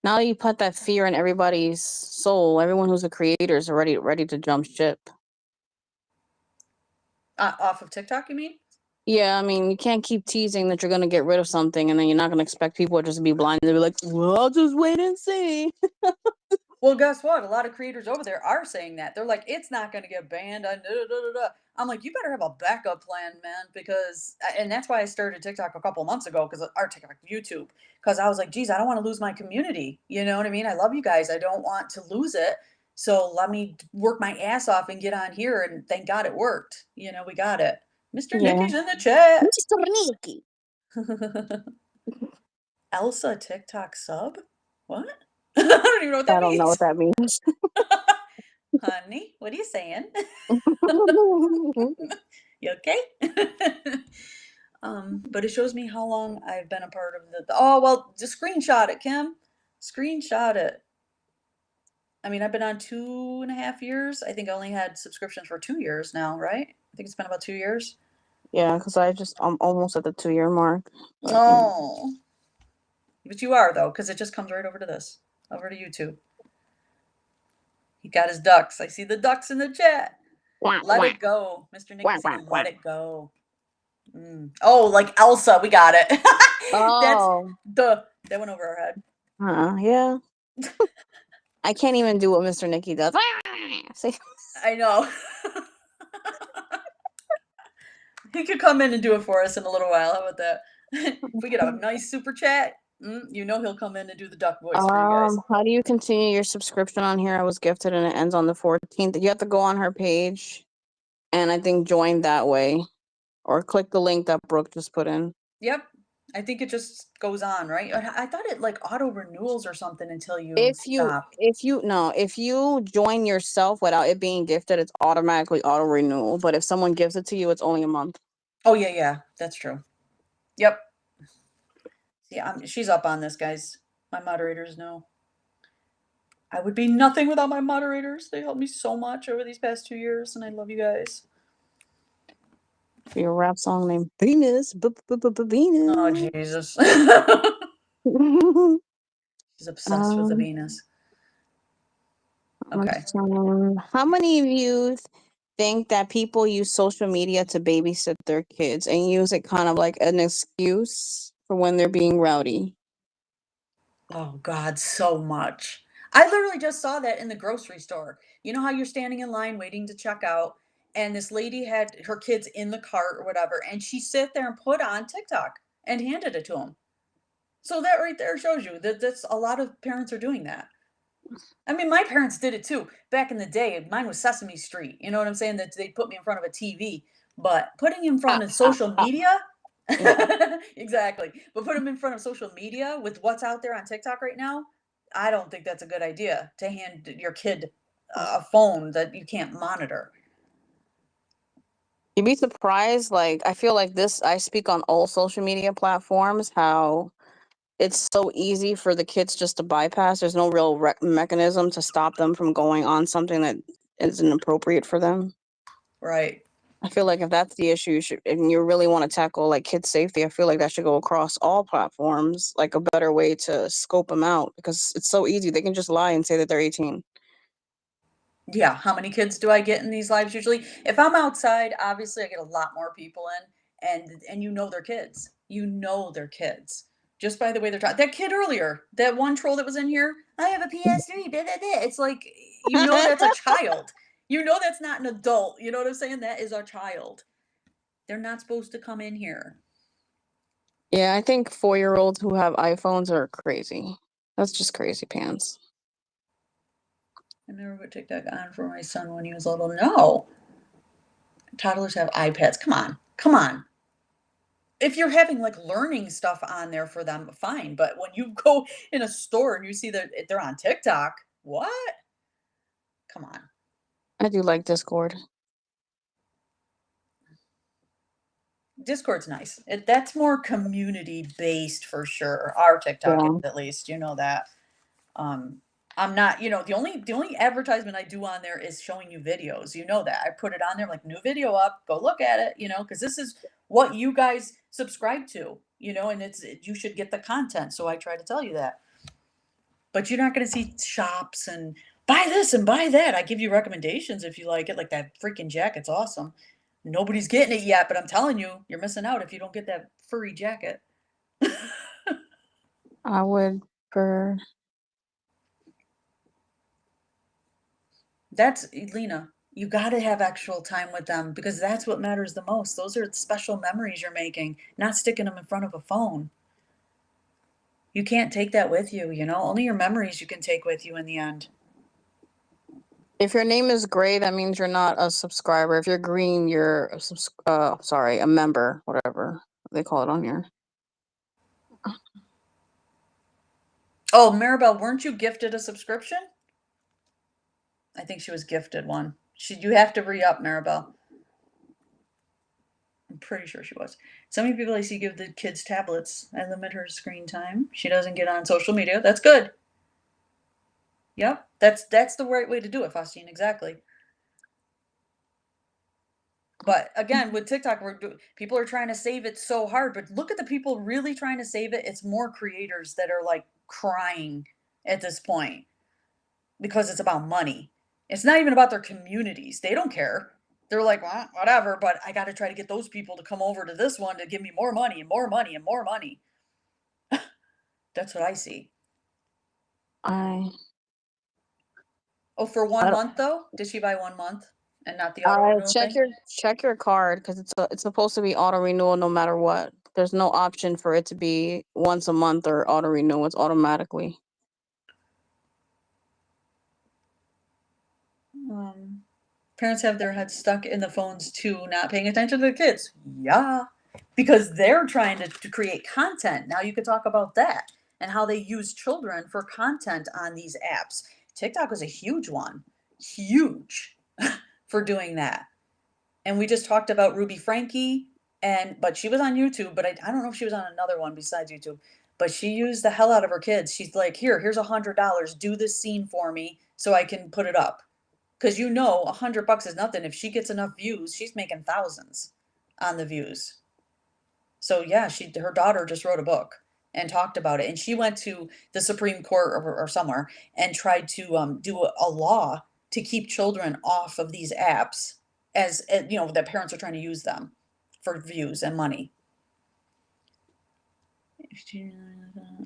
now you put that fear in everybody's soul. Everyone who's a creator is already ready to jump ship. Off of TikTok, you mean? Yeah, I mean, you can't keep teasing that you're going to get rid of something and then you're not going to expect people to just be blind and be like, well, I'll just wait and see. Well, guess what? A lot of creators over there are saying that. They're like, it's not going to get banned. I'm like, you better have a backup plan, man, and that's why I started TikTok a couple months ago, YouTube, because I was like, geez, I don't want to lose my community. You know what I mean? I love you guys. I don't want to lose it. So let me work my ass off and get on here. And thank God it worked. We got it. Mr. Yeah. Nicky's in the chat. Mr. Nicky. Elsa TikTok sub? What? I don't even know what that means. I don't know what that means. Honey, what are you saying? You okay? But it shows me how long I've been a part of oh, well, just screenshot it, Kim. Screenshot it. I mean, I've been on 2.5 years. I think I only had subscriptions for 2 years now, right? I think it's been about 2 years. Yeah, because I'm almost at the 2-year mark. Oh. But you are, though, because it just comes right over to this, over to YouTube. He got his ducks. I see the ducks in the chat. Let it go. Mr. Nick saying, let it go. Oh, like Elsa. We got it. Oh. That went over our head. Yeah. I can't even do what Mr. Nicky does. See? I know. He could come in and do it for us in a little while. How about that? If we get a nice super chat, he'll come in and do the duck voice for you guys. How do you continue your subscription on here? I was gifted and it ends on the 14th. You have to go on her page and I think join that way, or click the link that Brooke just put in. Yep. I think it just goes on, right? I thought it like auto renewals or something until you stop. If you join yourself without it being gifted, it's automatically auto renewal. But if someone gives it to you, it's only a month. Oh yeah, that's true. Yep. See, she's up on this, guys. My moderators know. I would be nothing without my moderators. They helped me so much over these past 2 years, and I love you guys. Your rap song named Venus. Venus. Oh, Jesus. She's obsessed with the Venus. Okay. How many of you think that people use social media to babysit their kids and use it kind of like an excuse for when they're being rowdy? Oh, God, so much. I literally just saw that in the grocery store. You know how you're standing in line waiting to check out, and this lady had her kids in the cart or whatever, and she sat there and put on TikTok and handed it to them. So that right there shows you that that's a lot of parents are doing that. I mean, my parents did it too. Back in the day, mine was Sesame Street. You know what I'm saying? That they put me in front of a TV, but putting in front of social media, Yeah. exactly. But put them in front of social media with what's out there on TikTok right now, I don't think that's a good idea to hand your kid a phone that you can't monitor. You'd be surprised, like, I feel like this I speak on all social media platforms, how it's so easy for the kids just to bypass. There's no real mechanism to stop them from going on something that isn't appropriate for them. Right. I feel like if that's the issue, and you really want to tackle like kids safety, I feel like that should go across all platforms, like a better way to scope them out because it's so easy. They can just lie and say that they're 18. Yeah, how many kids do I get in these lives usually? If I'm outside, obviously I get a lot more people in and you know they're kids. You know they're kids. Just by the way they're talking. That kid earlier, that one troll that was in here, I have a PS3, blah, blah, blah. It's like you know that's a child. You know that's not an adult. You know what I'm saying? That is a child. They're not supposed to come in here. Yeah, I think 4-year-olds who have iPhones are crazy. That's just crazy pants. I never put TikTok on for my son when he was little. No. Toddlers have iPads. Come on. Come on. If you're having, like, learning stuff on there for them, fine, but when you go in a store and you see that they're on TikTok, what? Come on. I do like Discord. Discord's nice. That's more community-based for sure. Our TikTok is Yeah. at least, you know that. Um, I'm not the only advertisement I do on there is showing you videos, you know that. I put it on there like, "New video up, go look at it," because this is what you guys subscribe to, and you should get the content, so I try to tell you that. But you're not gonna see shops and buy this and buy that. I give you recommendations if you like it, like that freaking jacket's awesome. Nobody's getting it yet, but I'm telling you, you're missing out if you don't get that furry jacket. I would for That's Lena, you gotta have actual time with them because that's what matters the most. Those are special memories you're making, not sticking them in front of a phone. You can't take that with you, only your memories you can take with you in the end. if your name is gray, that means you're not a subscriber. If you're green, you're a member, whatever they call it on here. Oh, Maribel, weren't you gifted a subscription? I think she was gifted one. You have to re-up, Maribel. I'm pretty sure she was. So many people I see give the kids tablets. I limit her screen time. She doesn't get on social media. That's good. Yep, that's the right way to do it, Faustine. Exactly. But again, with TikTok, people are trying to save it so hard. But look at the people really trying to save it. It's more creators that are like crying at this point because it's about money. It's not even about their communities. They don't care. They're like, well, whatever, but I got to try to get those people to come over to this one to give me more money and more money and more money. That's what I see. I Oh, for I 1 don't- month though? Did she buy 1 month and not the auto renewal check thing? your card because it's supposed to be auto renewal no matter what. There's no option for it to be once a month or auto renew. It's automatically. Parents have their heads stuck in the phones too, not paying attention to the kids. Yeah, because they're trying to create content. Now you could talk about that and how they use children for content on these apps. TikTok was a huge one, huge for doing that. And we just talked about Ruby Frankie, but she was on YouTube, but I don't know if she was on another one besides YouTube. But she used the hell out of her kids. She's like, here's $100. Do this scene for me so I can put it up. Because $100 is nothing. If she gets enough views, she's making thousands on the views. So yeah, her daughter just wrote a book and talked about it, and she went to the Supreme Court or somewhere and tried to do a law to keep children off of these apps as that parents are trying to use them for views and money.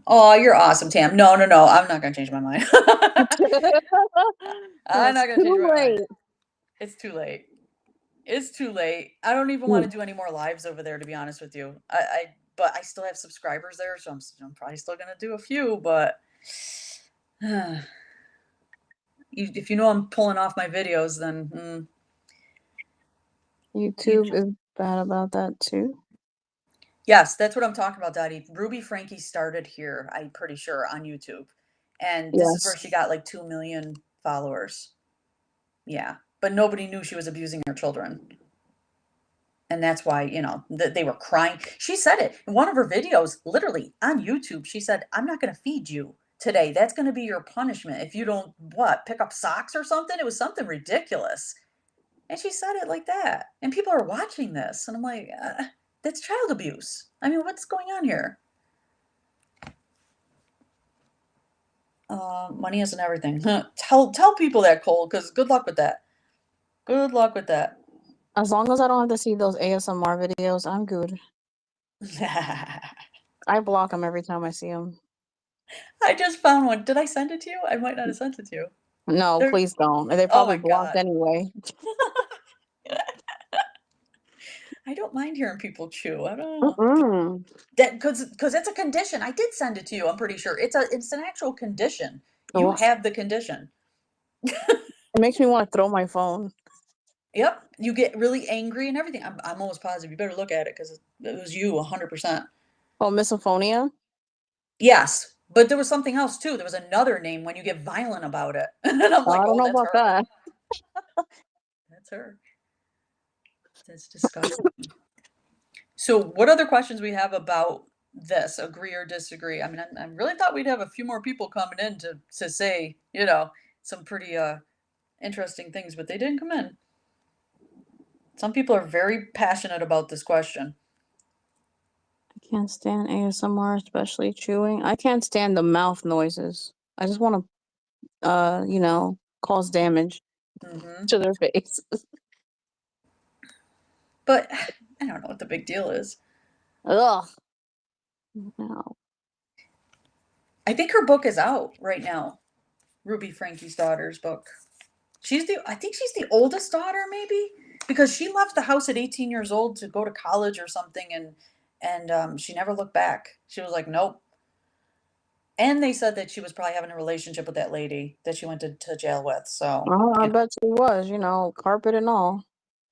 Oh, you're awesome, Tam. No, I'm not gonna change my mind. I'm not gonna change my mind. It's too late. It's too late. I don't even wanna Mm. do any more lives over there, to be honest with you. But I still have subscribers there, so I'm probably still gonna do a few, but if you know I'm pulling off my videos, then, you YouTube is bad about that too. Yes, that's what I'm talking about, Dottie. Ruby Frankie started here, I'm pretty sure, on YouTube, and this is where Yes. she got, like, 2 million followers. Yeah, but nobody knew she was abusing her children, and that's why, they were crying. She said it in one of her videos, literally, on YouTube, she said, "I'm not gonna feed you today. That's gonna be your punishment if you don't" "Pick up socks or something?" It was something ridiculous, and she said it like that, and people are watching this, and I'm like, "That's child abuse." I mean, what's going on here? Money isn't everything. Tell people that, Cole, because good luck with that. Good luck with that. As long as I don't have to see those ASMR videos, I'm good. I block them every time I see them. I just found one. Did I send it to you? I might not have sent it to you. No, There please don't. They're Oh probably my blocked god. anyway. I don't mind hearing people chew. I don't know. Mm-mm. That because it's a condition. I did send it to you, I'm pretty sure. It's an actual condition. You Ugh. have the condition. It makes me want to throw my phone. Yep. You get really angry and everything. I'm almost positive. You better look at it because it was you 100%. Oh, misophonia? Yes, but there was something else too. There was another name when you get violent about it. And I'm Oh, like, I don't "Oh, know that's about her. that. That's her. That's disgusting." So, what other questions we have about this? Agree or disagree? I mean, I really thought we'd have a few more people coming in to say, some pretty interesting things, but they didn't come in. Some people are very passionate about this question. I can't stand ASMR, especially chewing. I can't stand the mouth noises. I just want to, cause damage Hmm. to their face. But I don't know what the big deal is. Ugh. No. I think her book is out right now. Ruby Frankie's daughter's book. I think she's the oldest daughter, maybe, because she left the house at 18 years old to go to college or something, and she never looked back. She was like, nope. And they said that she was probably having a relationship with that lady that she went to jail with. So, Oh, I bet she was, carpet and all.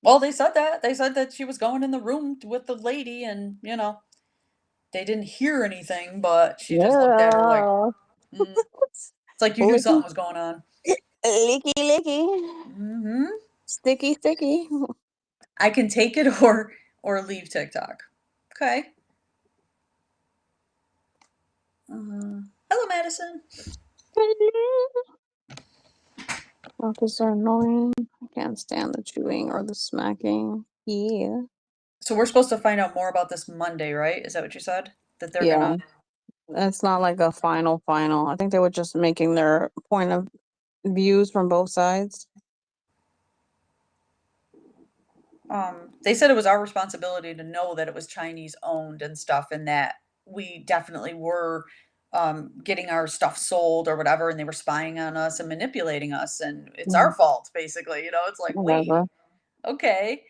well, they said that. They said that she was going in the room with the lady, and they didn't hear anything, but she just looked at her like, Yeah. mm. It's like you knew Licky, something was going on. licky, licky. Hmm. Sticky, sticky. I can take it or leave TikTok. Okay. Hello, Madison. Office are annoying. I can't stand the chewing or the smacking. Yeah. So we're supposed to find out more about this Monday, right? Is that what you said? That they're Yeah. gonna. It's not like a final. I think they were just making their point of views from both sides. They said it was our responsibility to know that it was Chinese owned and stuff, and that we definitely were getting our stuff sold or whatever, and they were spying on us and manipulating us, and it's our Mm, fault, basically. It's like, wait, whatever. okay.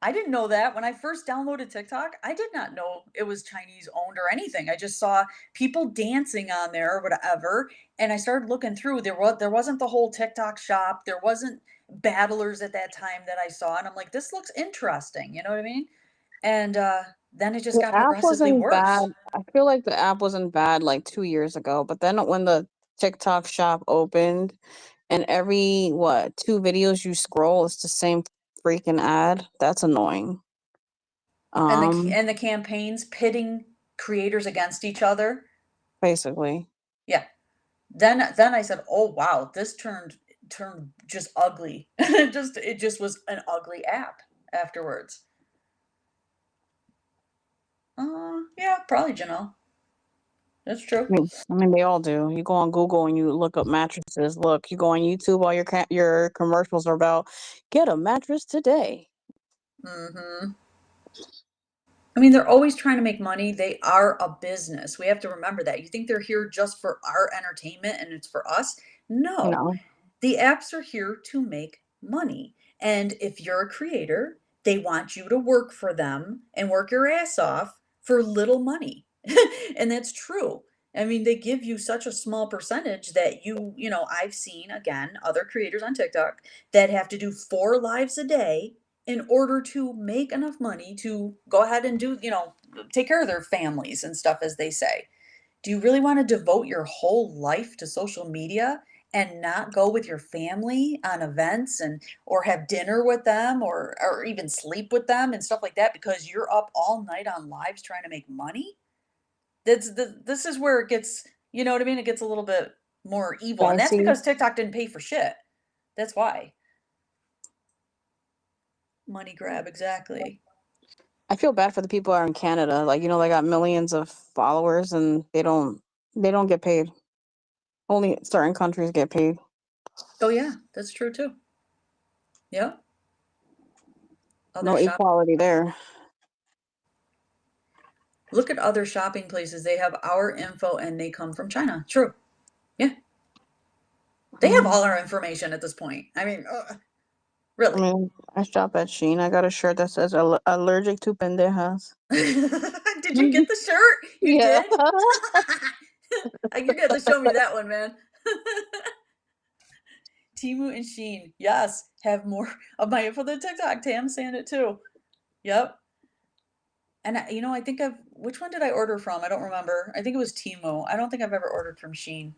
I didn't know that when I first downloaded TikTok. I did not know it was Chinese owned or anything. I just saw people dancing on there or whatever, and I started looking through. There wasn't the whole TikTok shop. There wasn't battlers at that time that I saw, and I'm like, this looks interesting. You know what I mean? And then it just The got app progressively wasn't bad. worse. I feel like the app wasn't bad like 2 years ago, but then when the TikTok shop opened and every two videos you scroll, it's the same freaking ad. That's annoying. And the Um, and the campaigns pitting creators against each other. basically. Yeah. Then I said, "Oh wow, this turned just ugly." It just was an ugly app afterwards. Yeah, probably Janelle. That's true. I mean, they all do. You go on Google and you look up mattresses. Look, you go on YouTube, all your commercials are about get a mattress today. Mhm. I mean, they're always trying to make money. They are a business. We have to remember that. You think they're here just for our entertainment and it's for us? No. No, The apps are here to make money. And if you're a creator, they want you to work for them and work your ass off for little money. And that's true. I mean, they give you such a small percentage that I've seen again other creators on TikTok that have to do 4 lives a day in order to make enough money to go ahead and take care of their families and stuff, as they say. Do you really want to devote your whole life to social media and not go with your family on events and or have dinner with them or even sleep with them and stuff like that because you're up all night on lives trying to make money? This is where it gets, you know what I mean? It gets a little bit more evil. And that's Dicey. because TikTok didn't pay for shit. That's why. Money grab, exactly. I feel bad for the people who are in Canada. Like, they got millions of followers and they don't get paid. Only certain countries get paid. Oh yeah, that's true too. Yeah. Other No shop equality there. Look at other shopping places. They have our info and they come from China. True. Yeah. They have Mhm. all our information at this point. I mean, I really. mean, I shop at Shein. I got a shirt that says allergic to pendejas. Did you get the shirt? You Yeah. did? You're gonna have to show me that one, man. Timu and Sheen, yes, have more of my info than TikTok. Tam's saying it too. Yep. And I think which one did I order from? I don't remember. I think it was Timu. I don't think I've ever ordered from Sheen.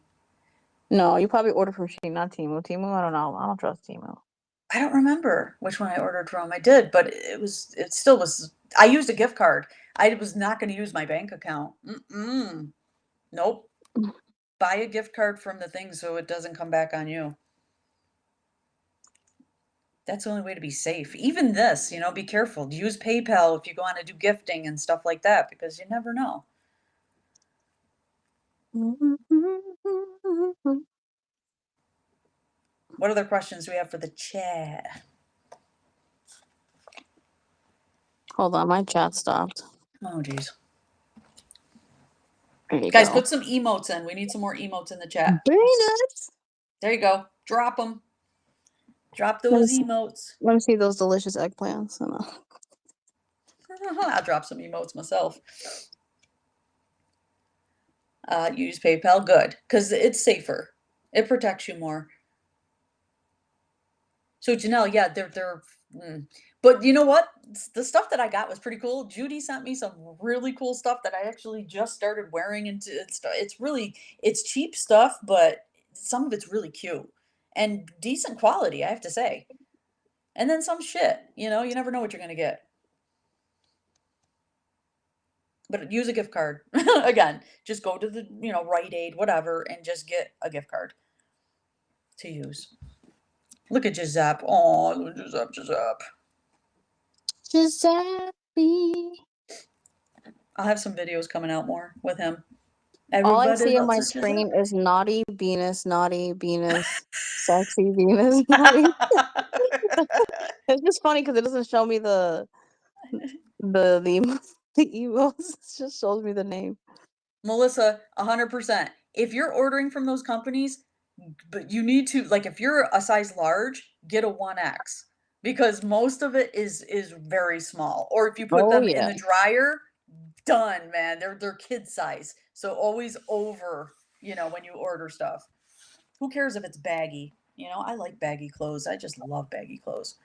No, you probably order from Shein, not Temu. Temu, I don't know. I don't trust Temu. I don't remember which one I ordered from. I did, but it still was. I used a gift card. I was not going to use my bank account. Mm-mm. Nope. Buy a gift card from the thing so it doesn't come back on you. That's the only way to be safe. Even this, be careful. Use PayPal if you go on to do gifting and stuff like that because you never know. What other questions do we have for the chat? Hold on, my chat stopped. Oh, geez. There you Guys, go. put some emotes in. We need some more emotes in the chat. Peanuts. There you go. Drop them. Drop Let me those see, emotes. let me see those delicious eggplants. I'll drop some emotes myself. Use PayPal. Good. Because it's safer. It protects you more. So Janelle, yeah, but you know what? The stuff that I got was pretty cool. Judy sent me some really cool stuff that I actually just started wearing into it's cheap stuff, but some of it's really cute and decent quality, I have to say. And then some shit, you never know what you're gonna get. But use a gift card. Again, just go to the, Rite Aid, whatever, and just get a gift card to use. Look at Giuseppe. Oh, look at Giuseppe. Giuseppe. I'll have some videos coming out more with him. All I Everybody see on loves my a Giuseppe. screen is naughty Venus, sexy Venus, naughty. It's just funny because it doesn't show me the the emotes. It just shows me the name. Melissa, 100%. If you're ordering from those companies, but you need to, like, if you're a size large, get a 1X because most of it is very small. Or if you put Oh them in yeah. the dryer, done, man. They're kid size. So always over, when you order stuff. Who cares if it's baggy? I like baggy clothes. I just love baggy clothes.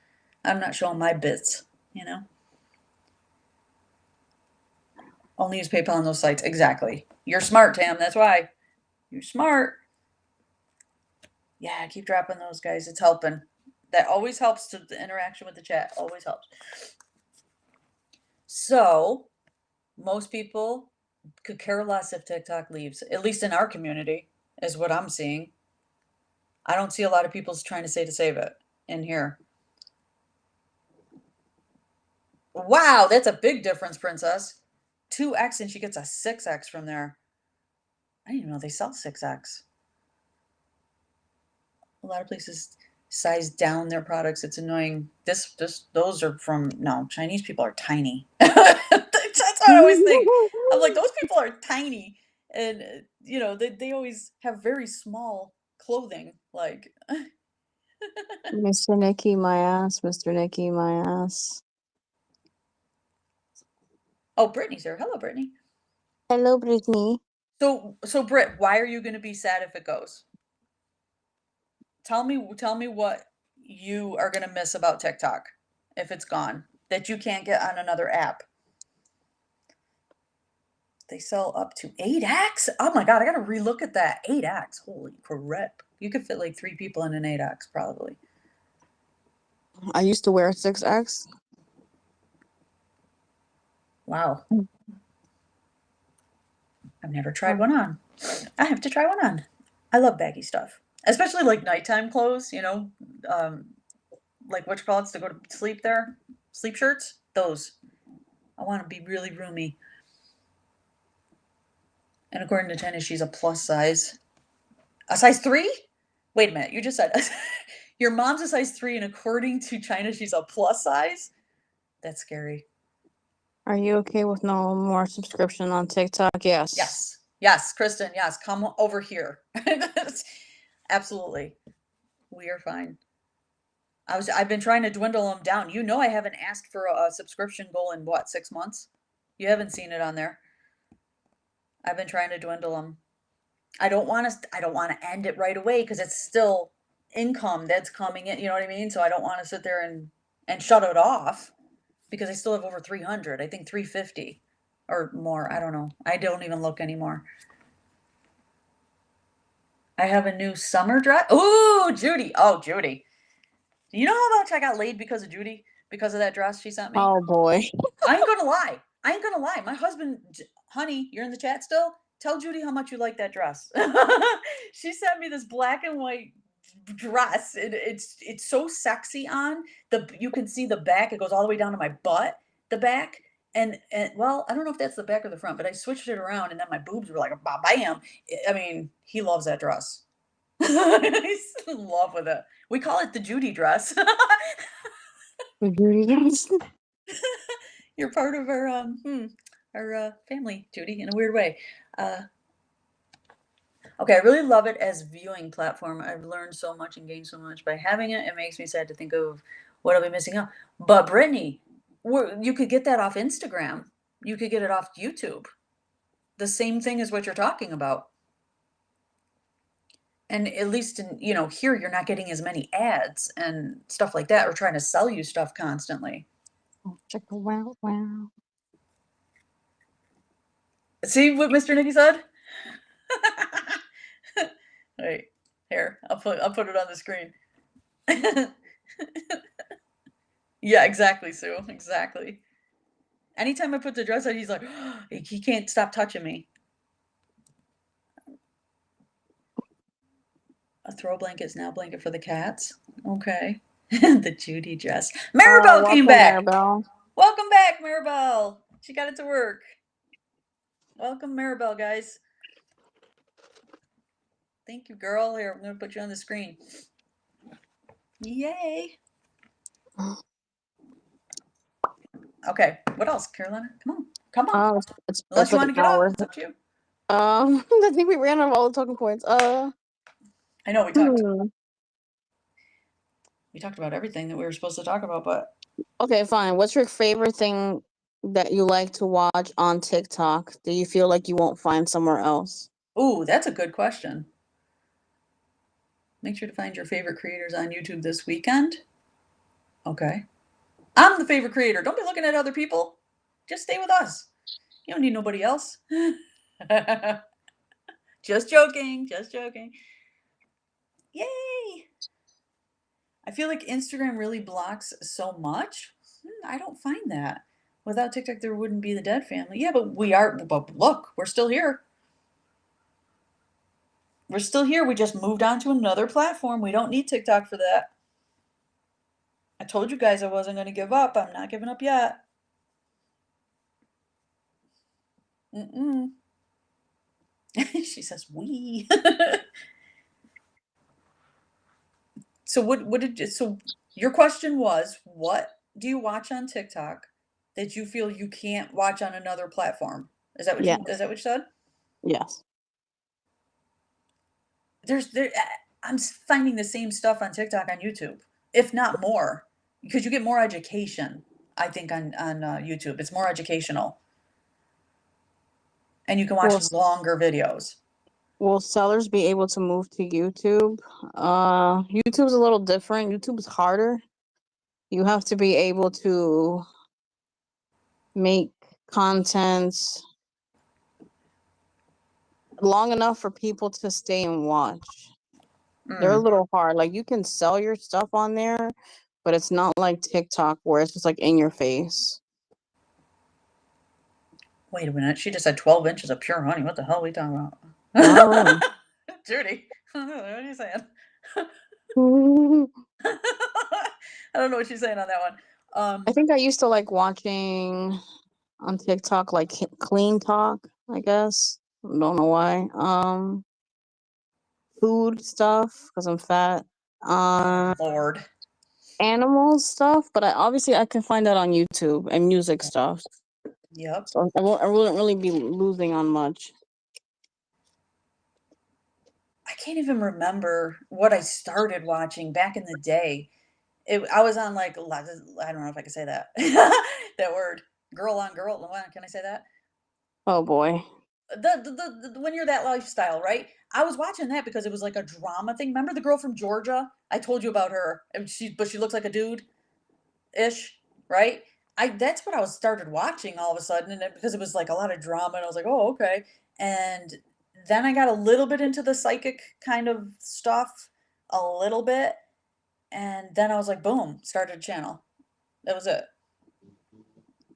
I'm not showing my bits. Only use PayPal on those sites. Exactly. You're smart, Tam. That's why. You're smart. Yeah, keep dropping those guys. It's helping. That always helps to the interaction with the chat. Always helps. So, most people could care less if TikTok leaves, at least in our community, is what I'm seeing. I don't see a lot of people trying to say to save it in here. Wow, that's a big difference, Princess. 2X and she gets a 6X from there. I didn't even know they sell 6X. A lot of places size down their products. It's annoying. Those are from no Chinese people are tiny. That's what I always think. I'm like those people are tiny, and they always have very small clothing. Like Mr. Nicky, my ass. Mr. Nicky, my ass. Oh, Brittany's here. Hello, Brittany. Hello, Brittany. So Britt, why are you gonna be sad if it goes? Tell me what you are gonna miss about TikTok if it's gone that you can't get on another app. They sell up to 8X. Oh my god, I gotta relook at that. 8X. Holy crap. You could fit like 3 people in an 8X probably. I used to wear 6X. Wow. I've never tried one on. I have to try one on. I love baggy stuff, especially like nighttime clothes, like what you call it to go to sleep there, sleep shirts. Those. I want to be really roomy. And according to Tennis, she's a plus size. A size 3? Wait a minute, you just said your mom's a size 3, and according to China, she's a plus size? That's scary. Are you okay with no more subscription on TikTok? Yes. Yes. Yes, Kristen, yes, come over here. Absolutely. We are fine. I've been trying to dwindle them down. You know I haven't asked for a subscription goal in what, 6 months? You haven't seen it on there. I've been trying to dwindle them. I don't want to end it right away because it's still income that's coming in, you know what I mean? So I don't want to sit there and shut it off because I still have over 300. I think 350 or more. I don't know. I don't even look anymore. I have a new summer dress. Ooh, Judy. Oh, Judy. Do you know how much I got laid because of Judy? Because of that dress she sent me? Oh boy. I ain't gonna lie. I ain't gonna lie. My husband, honey, you're in the chat still? Tell Judy how much you like that dress. She sent me this black and white dress. It's so sexy on. You can see the back. It goes all the way down to my butt, the back. And well, I don't know if that's the back or the front, but I switched it around and then my boobs were like bam. I mean, he loves that dress. He's in love with it. We call it the Judy dress. The beauty dress. You're part of our family, Judy, in a weird way. Okay, I really love it as viewing platform. I've learned so much and gained so much by having it. It makes me sad to think of what I'll be missing out. But Brittany, you could get that off Instagram. You could get it off YouTube. The same thing as what you're talking about. And at least in, here you're not getting as many ads and stuff like that or trying to sell you stuff constantly. Oh, check the wow wow. See what Mr. Nicky said? Wait, here, I'll put it on the screen. Yeah, exactly, Sue. Exactly. Anytime I put the dress on, he's like, he can't stop touching me. A throw blanket is now a blanket for the cats. Okay. The Judy dress. Maribel came back. Maribel. Welcome back, Maribel. She got it to work. Welcome, Maribel, guys. Thank you, girl. Here, I'm going to put you on the screen. Yay. Okay, what else, Carolina? Come on. Oh, it's Unless you like want to an get off, hour. it's up to you. I think we ran out of all the talking points. I know we talked about everything that we were supposed to talk about, but Okay, fine. What's your favorite thing that you like to watch on TikTok that you feel like you won't find somewhere else? ooh, that's a good question. Make sure to find your favorite creators on YouTube this weekend. Okay. I'm the favorite creator. Don't be looking at other people. Just stay with us. You don't need nobody else. Just joking. Just joking. Yay. I feel like Instagram really blocks so much. I don't find that. Without TikTok, there wouldn't be the Dead Family. Yeah, but but look, we're still here. We're still here. We just moved on to another platform. We don't need TikTok for that. I told you guys I wasn't going to give up. I'm not giving up yet. Mm-mm. She says, we. So your question was, what do you watch on TikTok that you feel you can't watch on another platform? Is that what Yes. you said? Yes. There finding the same stuff on TikTok on YouTube, if not more, because you get more education. I think on YouTube, it's more educational, and you can Will watch longer videos. will sellers be able to move to YouTube? YouTube's a little different. YouTube's harder. You have to be able to make content long enough for people to stay and watch. They're a Mm. little hard. Like you can sell your stuff on there, but it's not like TikTok where it's just like in your face. Wait a minute, she just had 12 inches of pure honey. What the hell are we talking about? Oh. Judy, what are you saying? I I don't know what she's saying on that one. think I used to like watching on TikTok like clean talk, I guess. Don't know why. Food stuff because I'm fat. Lord. Animals stuff, but I can find that on YouTube and music stuff. Yep. So I wouldn't really be losing on much. I can't even remember what I started watching back in the day. I was on like I don't know if I can say that that word, girl on girl. Can I say that? Oh boy. When you're that lifestyle, right? I was watching that because it was like a drama thing. Remember the girl from Georgia? I told you about her, and she looks like a dude ish, right? I That's what I was started watching all of a sudden, and because it was like a lot of drama, and I was like, oh, okay. And then I got a little bit into the psychic kind of stuff, a little bit, and then I was like, boom, started a channel. That was it.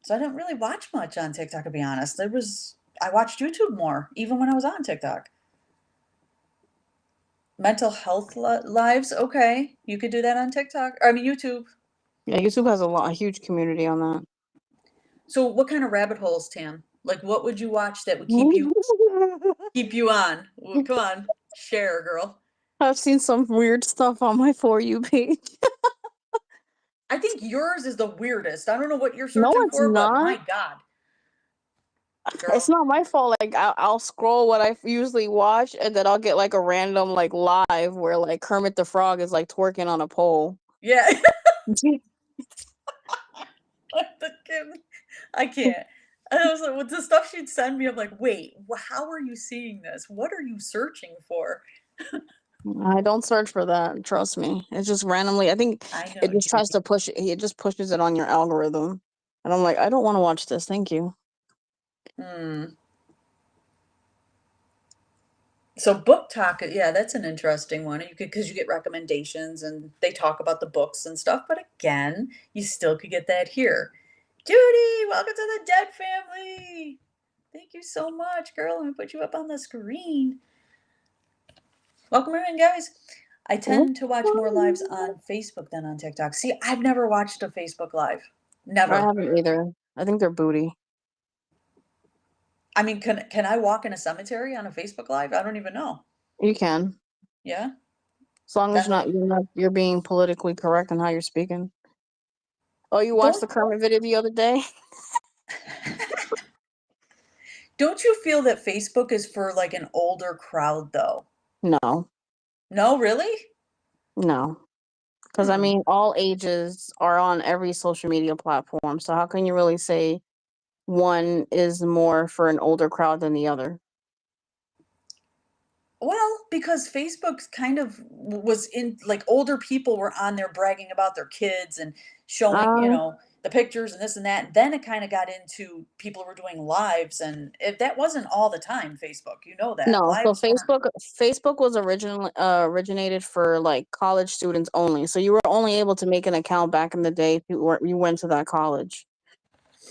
So I didn't really watch much on TikTok, to be honest. I watched YouTube more, even when I was on TikTok. Mental health lives, okay. You could do that on TikTok. I mean, YouTube. Yeah, YouTube has a huge community on that. So what kind of rabbit holes, Tam? Like what would you watch that would keep you on? Well, come on, share, girl. I've seen some weird stuff on my For You page. I think yours is the weirdest. I don't know what you're No, searching it's for, but not. my God, It's girl. not my fault. Like I'll scroll what I usually watch, and then I'll get like a random like live where like Kermit the Frog is like twerking on a pole. Yeah. The kid, I can't. And I was like, with the stuff she'd send me, I'm like, wait, how are you seeing this? What are you searching for? I don't search for that. Trust me. It's just randomly. I think I it know, just tries Judy. to push. It just pushes it on your algorithm, and I'm like, I don't want to watch this. Thank you. Hmm. So book talk, yeah, that's an interesting one. You could because you get recommendations and they talk about the books and stuff. But again, you still could get that here. Judy, welcome to the Dead family. Thank you so much, girl. Let me put you up on the screen. Welcome in, guys. I tend to watch more lives on Facebook than on TikTok. See, I've never watched a Facebook live. I Never. haven't either. I think they're booty. I mean, can I walk in a cemetery on a Facebook live? I don't even know. You can, Yeah. as long as That you're being politically correct in how you're speaking. Oh, you watched don't the Kermit video the other day? don't you feel that Facebook is for like an older crowd though? No, No, really? no. Because I Hmm. mean, all ages are on every social media platform. So how can you really say one is more for an older crowd than the other? Well, because Facebook kind of was in like older people were on there bragging about their kids and showing, Um, the pictures and this and that. And then it kind of got into people were doing lives and that wasn't all the time Facebook. You know that. no. So Lives weren't. Facebook was originally originated for like college students only. So you were only able to make an account back in the day if you went to that college.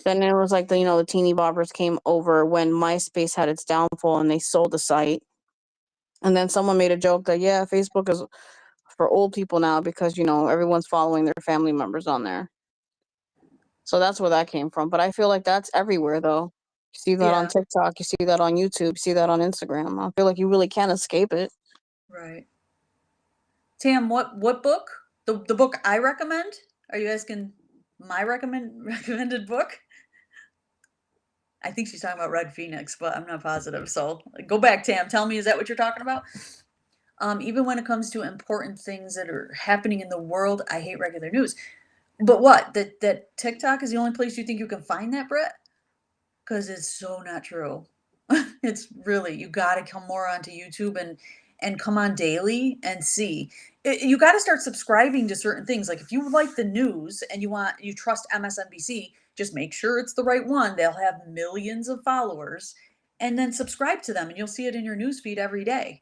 Then it was like the teeny boppers came over when MySpace had its downfall and they sold the site. And then someone made a joke that yeah, Facebook is for old people now because everyone's following their family members on there. So that's where that came from. But I feel like that's everywhere though. You see that on Yeah, TikTok, you see that on YouTube, you see that on Instagram. I feel like you really can't escape it. right. Tam, what book? The book I recommend? Are you asking my recommended book? I think she's talking about Red Phoenix, but I'm not positive. So go back, Tam. Tell me, is that what you're talking about? Even when it comes to important things that are happening in the world, I hate regular news. But what? That TikTok is the only place you think you can find that, Brett? Because it's so not true. It's really, you gotta come more onto YouTube and come on daily and see. You gotta start subscribing to certain things. Like if you like the news and you trust MSNBC, just make sure it's the right one. They'll have millions of followers, and then subscribe to them and you'll see it in your news feed every day.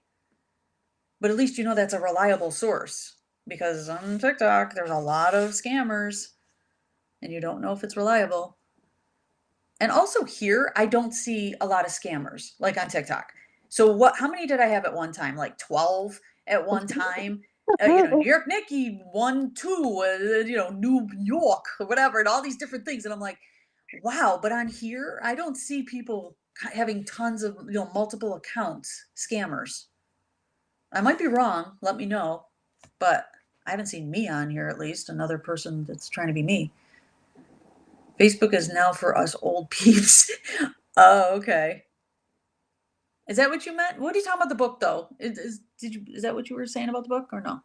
But at least you know that's a reliable source, because on TikTok there's a lot of scammers and you don't know if it's reliable. And also here, I don't see a lot of scammers like on TikTok. So how many did I have at one time? Like 12 at one time. New York Nikki 1, 2, New York or whatever, and all these different things. And I'm like, wow. But on here, I don't see people having tons of, multiple accounts, scammers. I might be wrong. Let me know. But I haven't seen me on here, at least, another person that's trying to be me. Facebook is now for us old peeps. Oh, okay. Is that what you meant? What are you talking about the book, though? Is that what you were saying about the book, or no?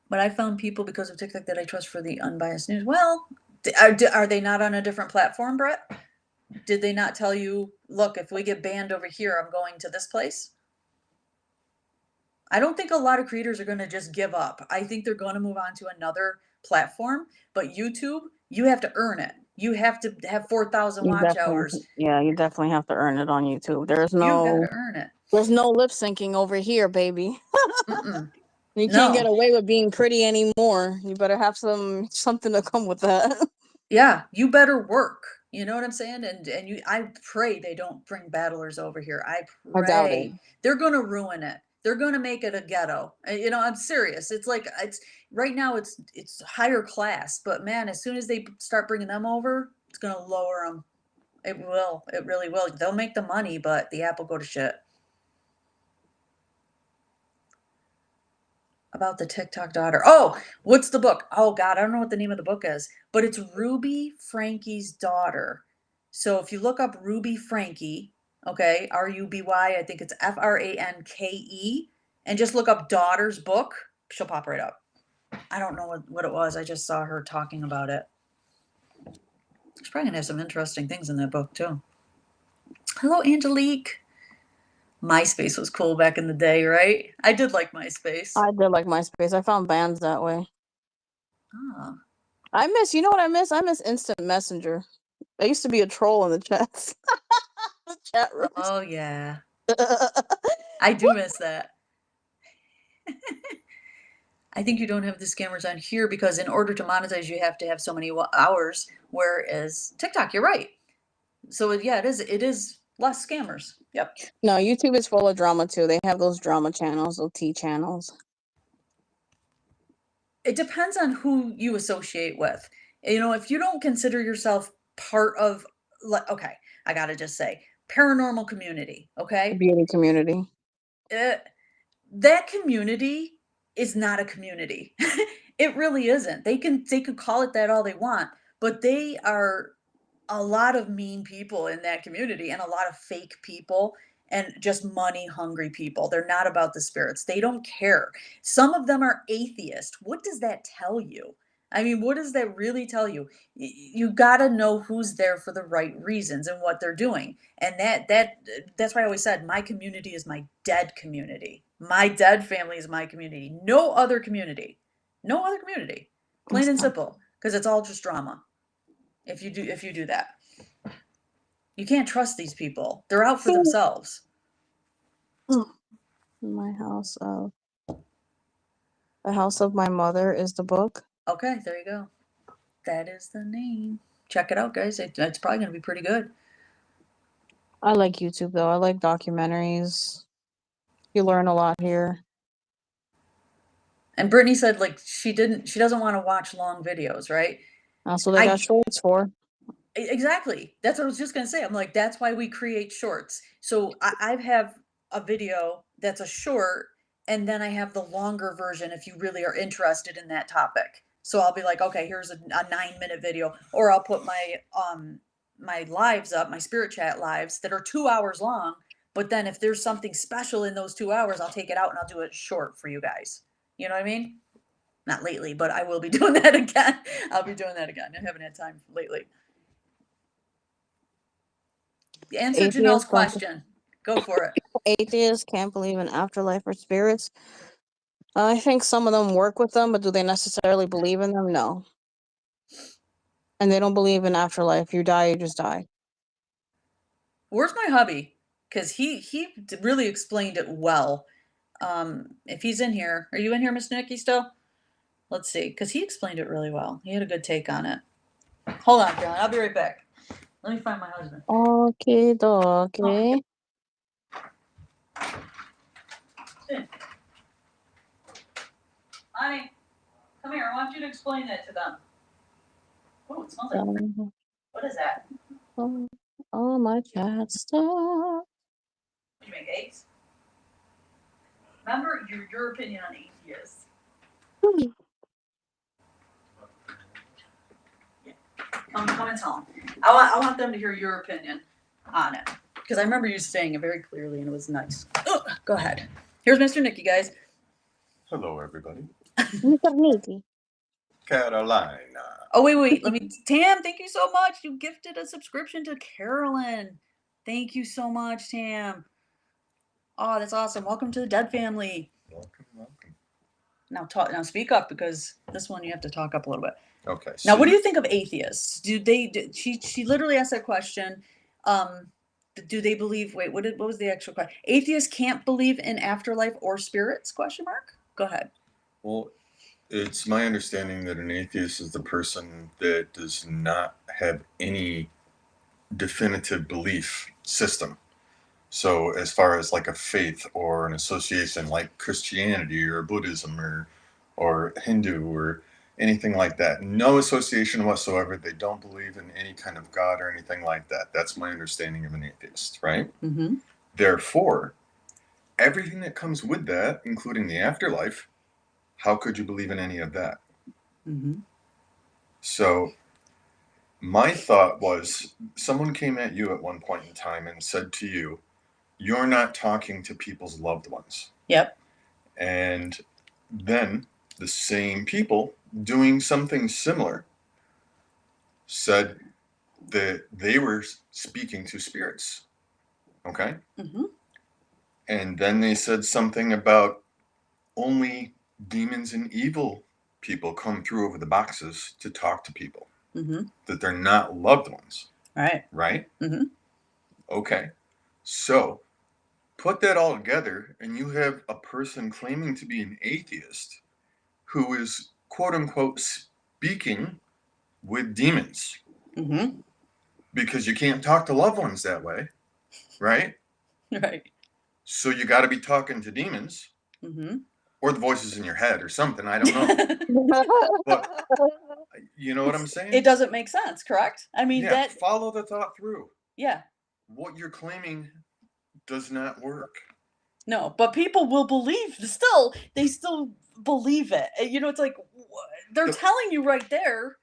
But I found people because of TikTok that I trust for the unbiased news. Well, are they not on a different platform, Brett? Did they not tell you, look, if we get banned over here, I'm going to this place? I don't think a lot of creators are going to just give up. I think they're going to move on to another platform. But YouTube, you have to earn it. You have to have 4,000 watch hours. Yeah, you definitely have to earn it on YouTube. You gotta earn it. There's no lip syncing over here, baby. Mm-mm. You can't get away with being pretty anymore. You better have something to come with that. Yeah, you better work. You know what I'm saying? And I pray they don't bring battlers over here. I I doubt it. pray. They're gonna ruin it. They're gonna make it a ghetto. I'm serious. It's like right now it's higher class, but man, as soon as they start bringing them over, it's gonna lower them. It will. It really will. They'll make the money, but the app will go to shit. About the TikTok daughter. Oh, what's the book? Oh God, I don't know what the name of the book is, but it's Ruby Franke's daughter. So if you look up Ruby Franke, okay, Ruby, I think it's Franke, and just look up daughter's book, she'll pop right up. I don't know what it was. I just saw her talking about it. She's probably gonna have some interesting things in that book too. Hello, Angelique. MySpace was cool back in the day, right? I did like MySpace. I did like MySpace. I found bands that way. Oh. You know what I miss? I miss Instant Messenger. I used to be a troll in the chats. The chat rooms. Oh, yeah. I do miss that. I think you don't have the scammers on here because in order to monetize, you have to have so many hours, whereas TikTok, you're right. So yeah, it is less scammers. Yep. No, YouTube is full of drama too. They have those drama channels, those T channels. It depends on who you associate with. If you don't consider yourself part of, okay, I gotta just say, paranormal community, okay? Beauty community. That community is not a community. It really isn't. They could call it that all they want, but they are a lot of mean people in that community and a lot of fake people and just money hungry people. They're not about the spirits. They don't care. Some of them are atheist. What does that tell you? I mean, what does that really tell you? You got to know who's there for the right reasons and what they're doing. And that's why I always said my community is my dead community. My dead family is my community. No other community. No other community. Plain and simple, because it's all just drama. If you do that, you can't trust these people. They're out for themselves. The House of My Mother is the book. Okay, there you go. That is the name. Check it out, guys. It's probably going to be pretty good. I like YouTube though. I like documentaries. You learn a lot here. And Brittany said like she doesn't want to watch long videos, right? So they got shorts for. Exactly. That's what I was just going to say. I'm like, that's why we create shorts. So I have a video that's a short, and then I have the longer version if you really are interested in that topic. So I'll be like, okay, here's a 9-minute video, or I'll put my my lives up, my spirit chat lives that are 2 hours long, But then if there's something special in those 2 hours, I'll take it out and I'll do it short for you guys. You know what I mean? Not lately, but I will be doing that again. I'll be doing that again. I haven't had time lately. Answer Janelle's Atheists don't, question. Go for it. atheists can't believe in afterlife or spirits. I think some of them work with them, but do they necessarily believe in them? No. And they don't believe in afterlife. You die, you just die. Where's my hubby? Because he really explained it well. If he's in here, are you in here, Miss Nikki, still? Let's see, because he explained it really well. He had a good take on it. Hold on, John. I'll be right back. Let me find my husband. Okay, dokie. Honey, come here. I want you to explain that to them. Oh, it smells like. What is that? Oh, my cat stuff. Did you make eggs? Remember your opinion on atheists. Yeah. Come and tell them. I want them to hear your opinion on it. Because I remember you saying it very clearly and it was nice. Ugh, go ahead. Here's Mr. Nicky, guys. Hello, everybody. Mr. Nicky. Carolina. Oh, wait. Let me. Tam, thank you so much. You gifted a subscription to Carolyn. Thank you so much, Tam. Oh, that's awesome. Welcome to the Dead family. Welcome. Now speak up, because this one you have to talk up a little bit. Okay. Now, what do you think of atheists? She literally asked that question. Do they believe? Wait, what was the actual question? Atheists can't believe in afterlife or spirits? Question mark. Go ahead. Well, it's my understanding that an atheist is the person that does not have any definitive belief system. So as far as like a faith or an association like Christianity or Buddhism or Hindu or anything like that, no association whatsoever. They don't believe in any kind of God or anything like that. That's my understanding of an atheist, right? Mm-hmm. Therefore, everything that comes with that, including the afterlife, how could you believe in any of that? Mm-hmm. So my thought was, someone came at you at one point in time and said to you, you're not talking to people's loved ones. Yep. And then the same people doing something similar said that they were speaking to spirits. Okay? Mm-hmm. And then they said something about only demons and evil people come through over the boxes to talk to people. Mm-hmm. That they're not loved ones. Right. Right? Mm-hmm. Okay. So put that all together and you have a person claiming to be an atheist who is quote unquote speaking with demons. Mm-hmm. Because you can't talk to loved ones that way. Right? Right. So you got to be talking to demons. Mm-hmm. Or the voices in your head or something. I don't know. But you know what I'm saying? It doesn't make sense, correct? I mean, Yeah, follow the thought through. Yeah. What you're claiming does not work. No, but people will believe they still believe it. You know, it's like they're telling you right there.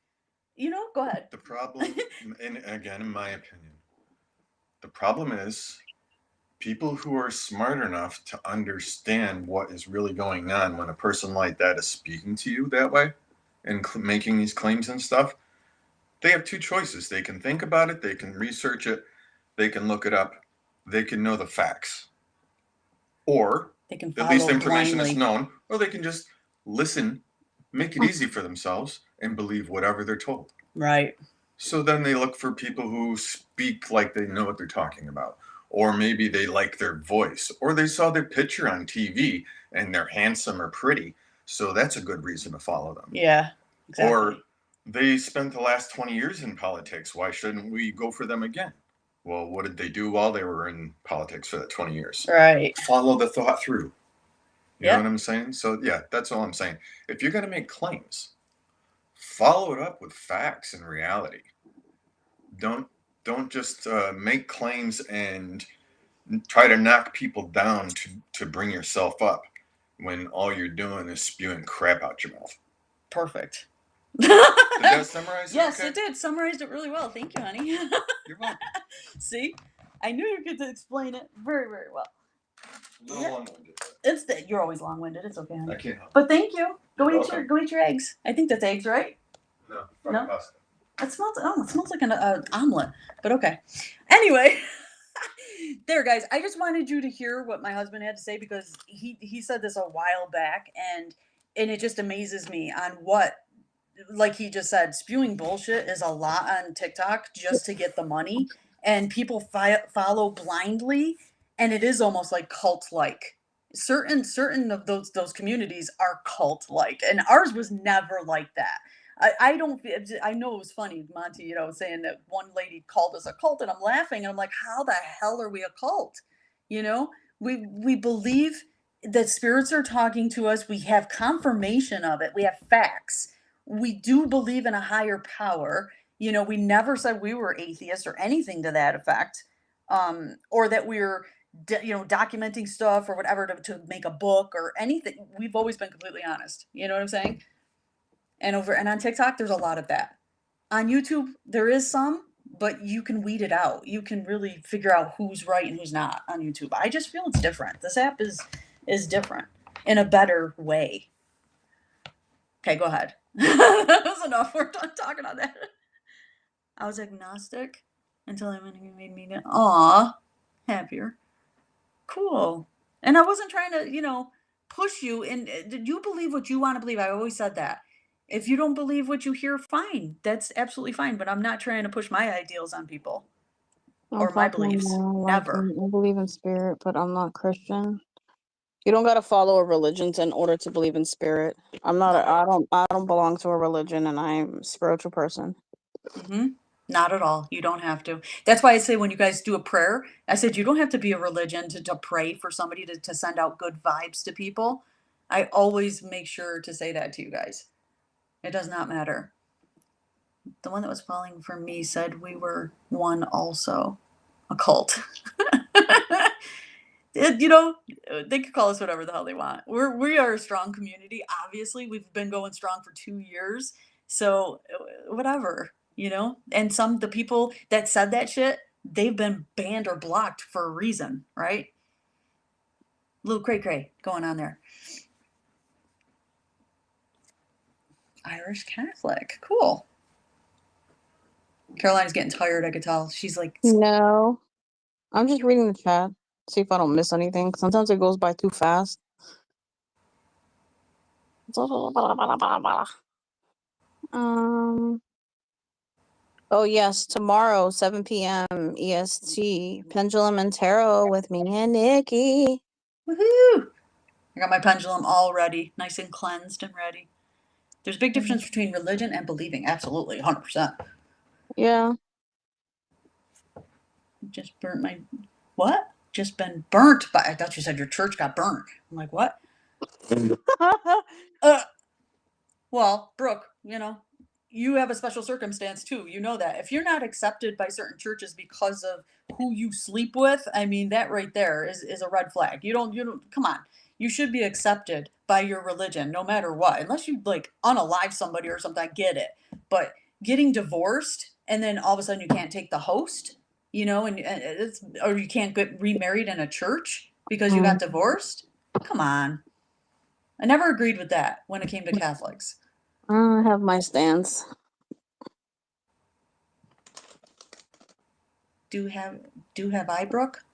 You know, go ahead. The problem, and again, in my opinion, the problem is people who are smart enough to understand what is really going on when a person like that is speaking to you that way and making these claims and stuff. They have two choices. They can think about it, they can research it, they can look it up, they can know the facts. Or they can at least information blindly. is known, or they can just listen, make it easy for themselves, and believe whatever they're told. Right. So then they look for people who speak like they know what they're talking about. Or maybe they like their voice, or they saw their picture on TV and they're handsome or pretty. So that's a good reason to follow them. Yeah, exactly. Or they spent the last 20 years in politics. Why shouldn't we go for them again? Well, what did they do while they were in politics for that 20 years? Right. Follow the thought through. You Yep. know what I'm saying? So yeah, that's all I'm saying. If you're going to make claims, follow it up with facts and reality. Don't just make claims and try to knock people down to bring yourself up when all you're doing is spewing crap out your mouth. Perfect. Did that summarize it? Yes, okay? it did. Summarized it really well. Thank you, honey. You're welcome. See? I knew you could explain it very, very well. A little long-winded, but You're always long-winded. It's okay, honey. I can't help it. But thank you. You're welcome. Go eat your eggs. I think that's eggs, right? No, No? pasta. It smells like an omelet. But okay. Anyway, there, guys. I just wanted you to hear what my husband had to say because he said this a while back, and it just amazes me on what, like he just said, spewing bullshit is a lot on TikTok just to get the money, and people follow blindly, and it is almost like cult-like. Certain of those communities are cult-like, and ours was never like that. I don't. I know it was funny, Monty. Saying that one lady called us a cult, and I'm laughing, and I'm like, how the hell are we a cult? We believe that spirits are talking to us. We have confirmation of it. We have facts. We do believe in a higher power. We never said we were atheists or anything to that effect, or that we're documenting stuff or whatever to make a book or anything. We've always been completely honest. You know what I'm saying? And on TikTok, there's a lot of that. On YouTube, there is some, but you can weed it out. You can really figure out who's right and who's not on YouTube. I just feel it's different. This app is different in a better way. Okay, go ahead. That was enough. We're done talking on that. I was agnostic until I made me happier. Cool. And I wasn't trying to, push you. And did you believe what you want to believe? I always said that. If you don't believe what you hear, fine. That's absolutely fine. But I'm not trying to push my ideals on people or my beliefs. Never. I believe in spirit, but I'm not Christian. You don't gotta follow a religion in order to believe in spirit. I don't belong to a religion, and I'm a spiritual person. Not at all. You don't have to. That's why I say when you guys do a prayer, I said you don't have to be a religion to pray for somebody to send out good vibes to people. I always make sure to say that to you guys. It does not matter. The one that was falling for me said we were one also. A cult. They could call us whatever the hell they want. We are a strong community. Obviously, we've been going strong for 2 years. So whatever, And the people that said that shit, they've been banned or blocked for a reason, right? Little cray going on there. Irish Catholic. Cool. Caroline's getting tired, I could tell. She's like, no. I'm just reading the chat. See if I don't miss anything. Sometimes it goes by too fast. Oh yes, tomorrow 7 p.m. EST, Pendulum and Tarot with me and Nikki. Woohoo! I got my pendulum all ready, nice and cleansed and ready. There's a big difference between religion and believing. Absolutely, 100%. Yeah. Just burnt my... What? Just been burnt by... I thought you said your church got burnt. I'm like, what? Well, Brooke, you have a special circumstance too. You know that. If you're not accepted by certain churches because of who you sleep with, I mean, that right there is a red flag. You don't, come on. You should be accepted by your religion no matter what. Unless you like unalive somebody or something, I get it. But getting divorced and then all of a sudden you can't take the host, or you can't get remarried in a church because you got divorced. Come on. I never agreed with that when it came to Catholics. I have my stance. Do have I, Brooke?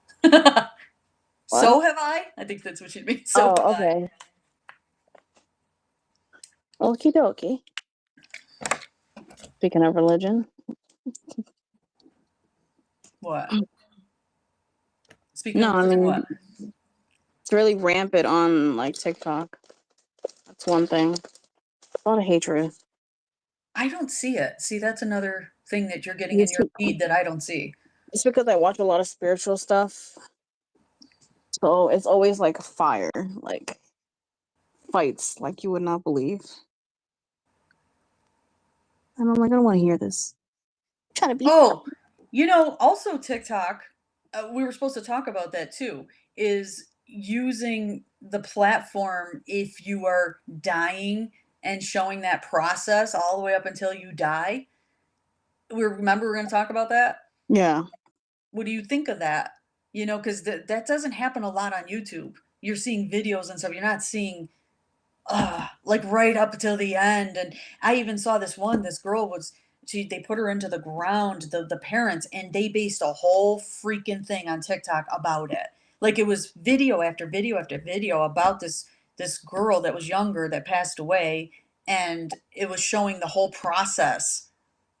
So have I? I think that's what you mean. So okay. Okie dokie. Speaking of religion. What? Speaking of religion, what? It's really rampant on like TikTok. That's one thing. A lot of hatred. I don't see it. See, that's another thing that you're getting in your feed that I don't see. It's because I watch a lot of spiritual stuff. So it's always like fire, like fights like you would not believe. And I'm like, I don't want to hear this. I'm trying to be. Also TikTok, we were supposed to talk about that too, is using the platform if you are dying and showing that process all the way up until you die. Remember we're going to talk about that? Yeah. What do you think of that? You know, because that doesn't happen a lot on YouTube. You're seeing videos and stuff. You're not seeing like right up until the end. And I even saw this girl was they put her into the ground, the parents, and they based a whole freaking thing on TikTok about it. Like it was video after video after video about this girl that was younger that passed away, and it was showing the whole process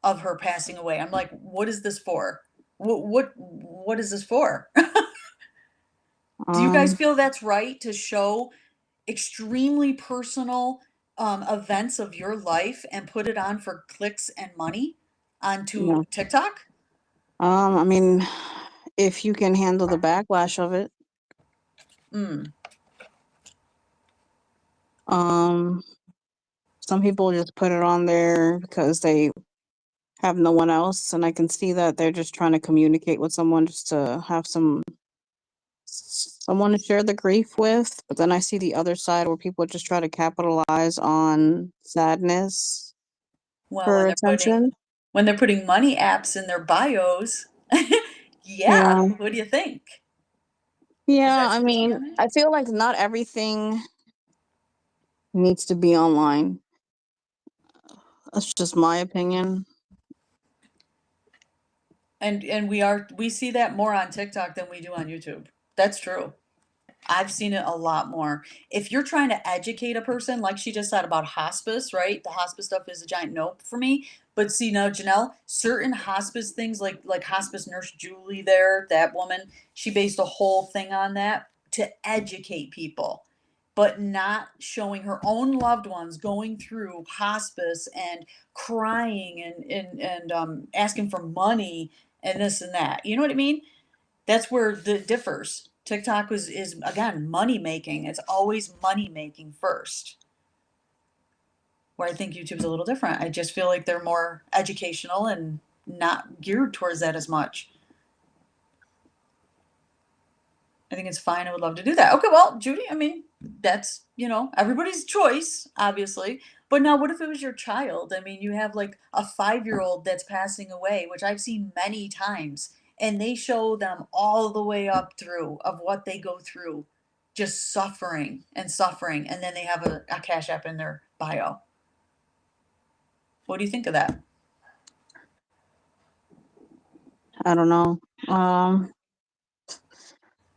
of her passing away. I'm like, what is this for? What is this for? Do you guys Um, feel that's right to show extremely personal events of your life and put it on for clicks and money onto no. TikTok? I mean, if you can handle the backlash of it. Mm. Um, some people just put it on there because they have no one else, and I can see that they're just trying to communicate with someone just to have someone to share the grief with. But then I see the other side where people just try to capitalize on sadness Well, for attention. when they're putting money apps in their bios, yeah. Yeah. What do you think? Is Yeah, that I sketchy mean, on it? I feel like not everything needs to be online. That's just my opinion. And we see that more on TikTok than we do on YouTube. That's true. I've seen it a lot more. If you're trying to educate a person, like she just said about hospice, right? The hospice stuff is a giant nope for me. But see now, Janelle, certain hospice things like hospice nurse Julie there, that woman, she based a whole thing on that to educate people, but not showing her own loved ones going through hospice and crying and asking for money and this and that. You know what I mean? That's where the differs. TikTok is again money making. It's always money making first. Where I think YouTube's a little different. I just feel like they're more educational and not geared towards that as much. I think it's fine. I would love to do that. Okay, well, Judy, I mean, that's, everybody's choice, obviously. But now what if it was your child? I mean, you have like a 5-year-old that's passing away, which I've seen many times, and they show them all the way up through of what they go through, just suffering and suffering, and then they have a Cash App in their bio. What do you think of that? I don't know.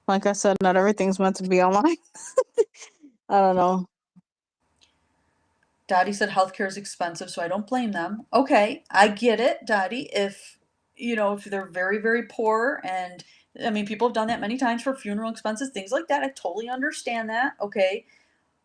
Like I said, not everything's meant to be online. I don't know. Dottie said healthcare is expensive, so I don't blame them. Okay, I get it, Dottie. If they're very, very poor, and I mean, people have done that many times for funeral expenses, things like that. I totally understand that. Okay.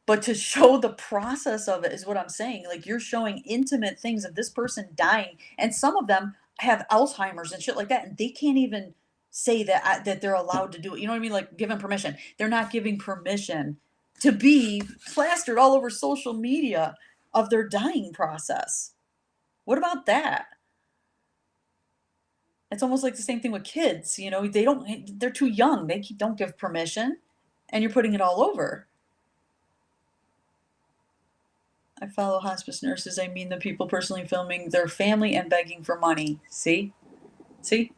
But to show the process of it is what I'm saying. Like you're showing intimate things of this person dying, and some of them have Alzheimer's and shit like that, and they can't even say that they're allowed to do it. You know what I mean? Like given permission. They're not giving permission to be plastered all over social media of their dying process. What about that? It's almost like the same thing with kids. They're too young. They don't give permission, and you're putting it all over. I follow hospice nurses. I mean the people personally filming their family and begging for money. See? See?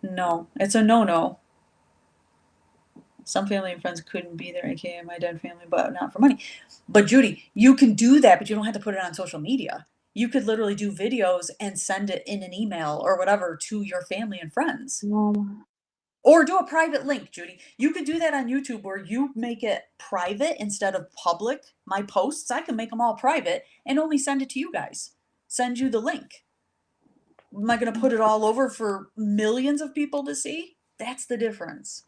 No, it's a no-no. Some family and friends couldn't be there, aka my dead family, but not for money. But Judy, you can do that, but you don't have to put it on social media. You could literally do videos and send it in an email or whatever to your family and friends. Or do a private link, Judy. You could do that on YouTube where you make it private instead of public. My posts, I can make them all private and only send it to you guys. Send you the link. Am I going to put it all over for millions of people to see? That's the difference.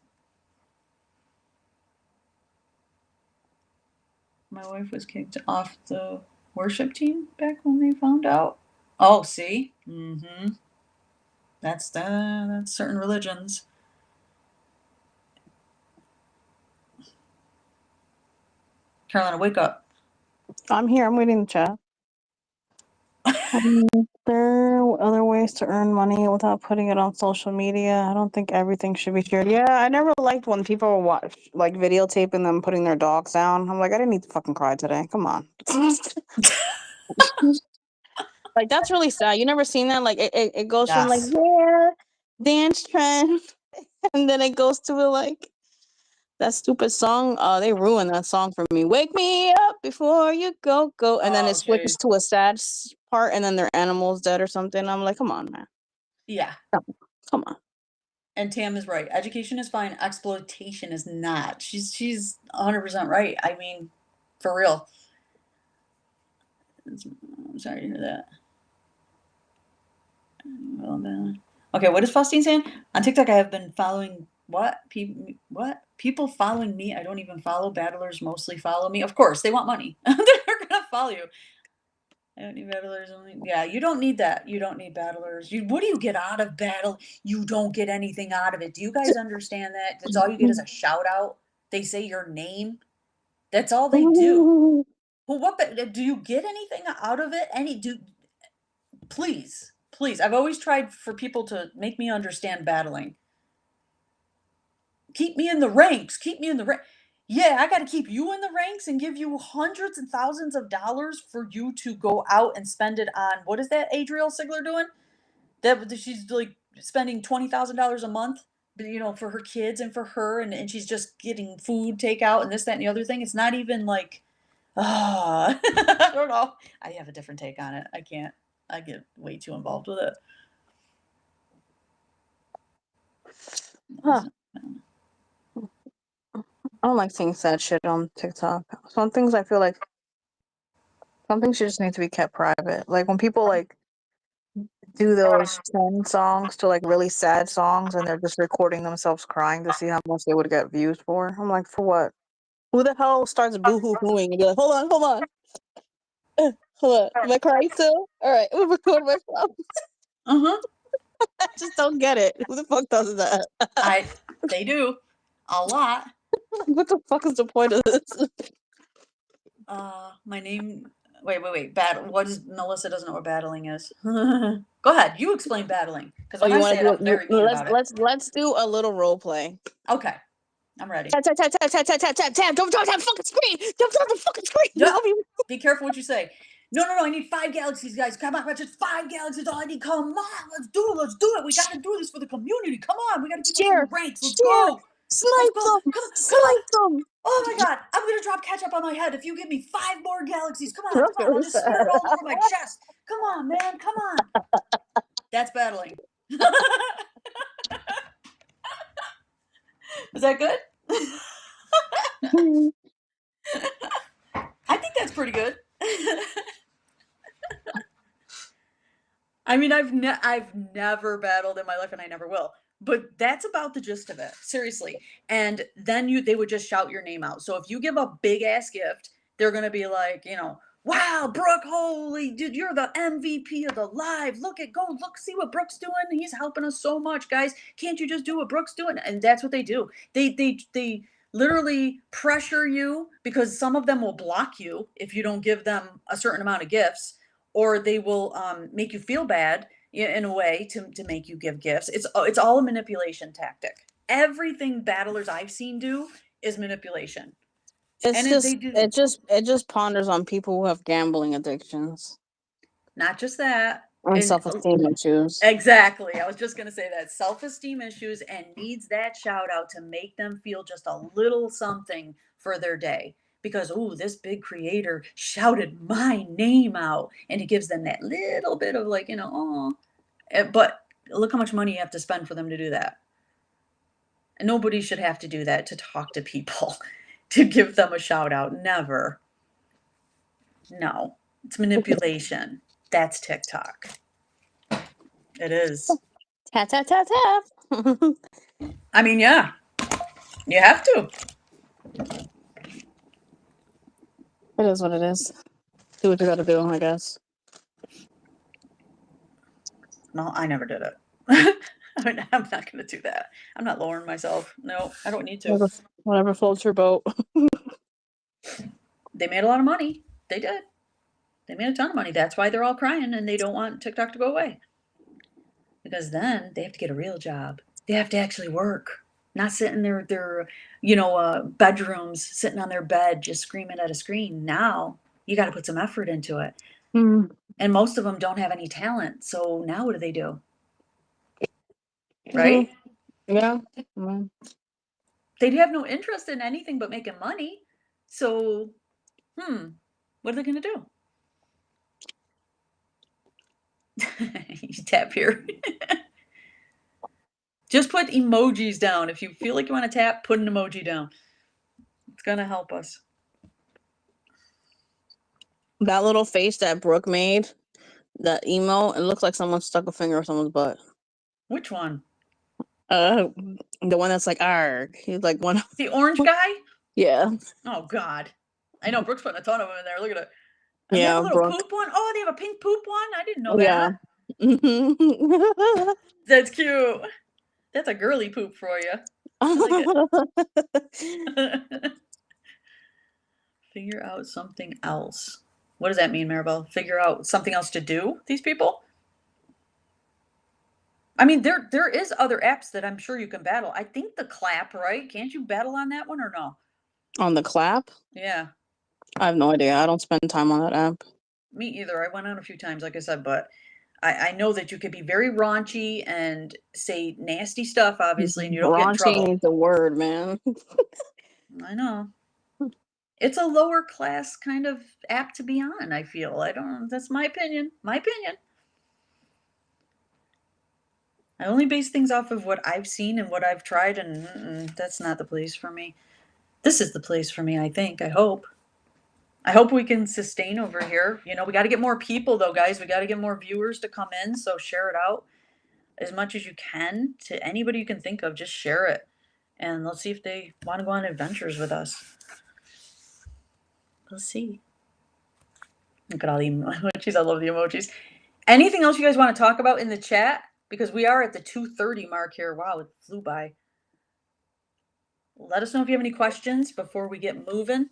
My wife was kicked off the worship team back when they found out. Oh, see? Mm-hmm. That's certain religions. Carolina, wake up. I'm here. I'm waiting to chat. There are other ways to earn money without putting it on social media. I don't think everything should be shared. Yeah, I never liked when people watch like videotaping them putting their dogs down. I'm like, I didn't need to fucking cry today. Come on. Like that's really sad. You never seen that? Like it goes from like, Yes. yeah, dance trend, and then it goes to like that stupid song. They ruined that song for me. Wake me up before you go, and then Oh, it switches jeez. to a sad part, and then their animal's dead or something. I'm like, come on, man, Yeah. come on. And Tam is right. Education is fine. Exploitation is not. She's 100% right. I mean, for real. I'm sorry to hear that. Okay, what is Faustine saying? On TikTok, I have been following what people following me. I don't even follow. Battlers mostly follow me. Of course, they want money. They're gonna follow you. I don't need battlers. Only yeah, you don't need that. You don't need battlers. What do you get out of battle? You don't get anything out of it. Do you guys understand that? That's all you get is a shout out. They say your name. That's all they do. Well, do you get anything out of it? Please, please. I've always tried for people to make me understand battling. Keep me in the ranks. Keep me in the rank. Yeah, I got to keep you in the ranks and give you hundreds and thousands of dollars for you to go out and spend it on what is that Adriel Sigler doing? That she's like spending $20,000 a month, for her kids and for her, and she's just getting food takeout and this, that, and the other thing. It's not even like, I don't know. I have a different take on it. I can't. I get way too involved with it. Huh. I don't like seeing sad shit on TikTok. Some things I feel like some things just need to be kept private. Like when people like do those trend songs to like really sad songs and they're just recording themselves crying to see how much they would get views for. I'm like, for what? Who the hell starts boo-hoo-hooing and be like, hold on. Hold on. Am I crying still? Alright, I'm gonna record myself. Uh-huh. I just don't get it. Who the fuck does that? They do. A lot. What the fuck is the point of this? My name. Wait. What is Melissa doesn't know what battling is? Go ahead. You explain battling because Oh, when you I want say to it, I'm do? very mean about it. Let's do a little role play. Okay, I'm ready. Tap. Don't drop that fucking screen. Don't drop the fucking screen. Yeah. Be careful what you say. No. I need 5 galaxies, guys. Come on, just 5 galaxies. All I need. Come on, let's do it. We got to do this for the community. Come on, we got to keep us in the ranks. Let's go. Snipe them. Snipe them. Oh my god, I'm gonna drop ketchup on my head if you give me 5 more galaxies. Come on, I'll just smear it all over my chest. Come on, man, come on. That's battling. Is that good? I think that's pretty good. I mean, I've never battled in my life, and I never will. But that's about the gist of it, seriously. And then they would just shout your name out. So if you give a big ass gift, they're gonna be like, wow, Brooke, holy dude, you're the MVP of the live. Look, see what Brooke's doing. He's helping us so much, guys. Can't you just do what Brooke's doing? And that's what they do. They literally pressure you because some of them will block you if you don't give them a certain amount of gifts, or they will make you feel bad in a way to make you give gifts. It's all a manipulation tactic. Everything battlers I've seen do is manipulation. It just ponders on people who have gambling addictions. Not just that. And self-esteem issues. Exactly. I was just going to say that. Self-esteem issues and needs that shout out to make them feel just a little something for their day. Because, this big creator shouted my name out. And it gives them that little bit of like, But look how much money you have to spend for them to do that. And nobody should have to do that to talk to people, to give them a shout out. Never. No. It's manipulation. That's TikTok. It is. Tap. I mean, yeah. You have to. It is what it is. Do what you gotta do, I guess. No, I never did it. I'm not going to do that. I'm not lowering myself. No, I don't need to. Whatever floats your boat. They made a lot of money. They did. They made a ton of money. That's why they're all crying and they don't want TikTok to go away. Because then they have to get a real job. They have to actually work. Not sit in their bedrooms, sitting on their bed, just screaming at a screen. Now you got to put some effort into it. And most of them don't have any talent. So now what do? right? Yeah. Mm. They'd have no interest in anything but making money. So, what are they going to do? You tap here. Just put emojis down. If you feel like you want to tap, put an emoji down. It's going to help us. That little face that Brooke made, that emo, it looks like someone stuck a finger in someone's butt. Which one? The one that's like, arg. He's like one. The orange guy? Yeah. Oh, God. I know Brooke's putting a ton of them in there. Look at it. And they Yeah, have a little Brooke. poop one. Oh, they have a pink poop one? I didn't know Yeah. that. That's cute. That's a girly poop for you. Figure out something else. What does that mean, Maribel? Figure out something else to do, these people? I mean, there is other apps that I'm sure you can battle. I think the clap, right? Can't you battle on that one or no? On the clap? Yeah. I have no idea. I don't spend time on that app. Me either. I went on a few times, like I said, but I know that you could be very raunchy and say nasty stuff, obviously, and you don't get in Raunchy trouble. needs a word, man. I know. It's a lower class kind of app to be on, I feel. I don't, that's my opinion. My opinion. I only base things off of what I've seen and what I've tried, and that's not the place for me. This is the place for me, I think. I hope. I hope we can sustain over here. You know, we got to get more people, though, guys. We got to get more viewers to come in, so share it out as much as you can to anybody you can think of. Just share it, and let's see if they want to go on adventures with us. Let's see. Look at all the emojis. I love the emojis. Anything else you guys want to talk about in the chat? Because we are at the 2:30 mark here. Wow, it flew by. Let us know if you have any questions before we get moving.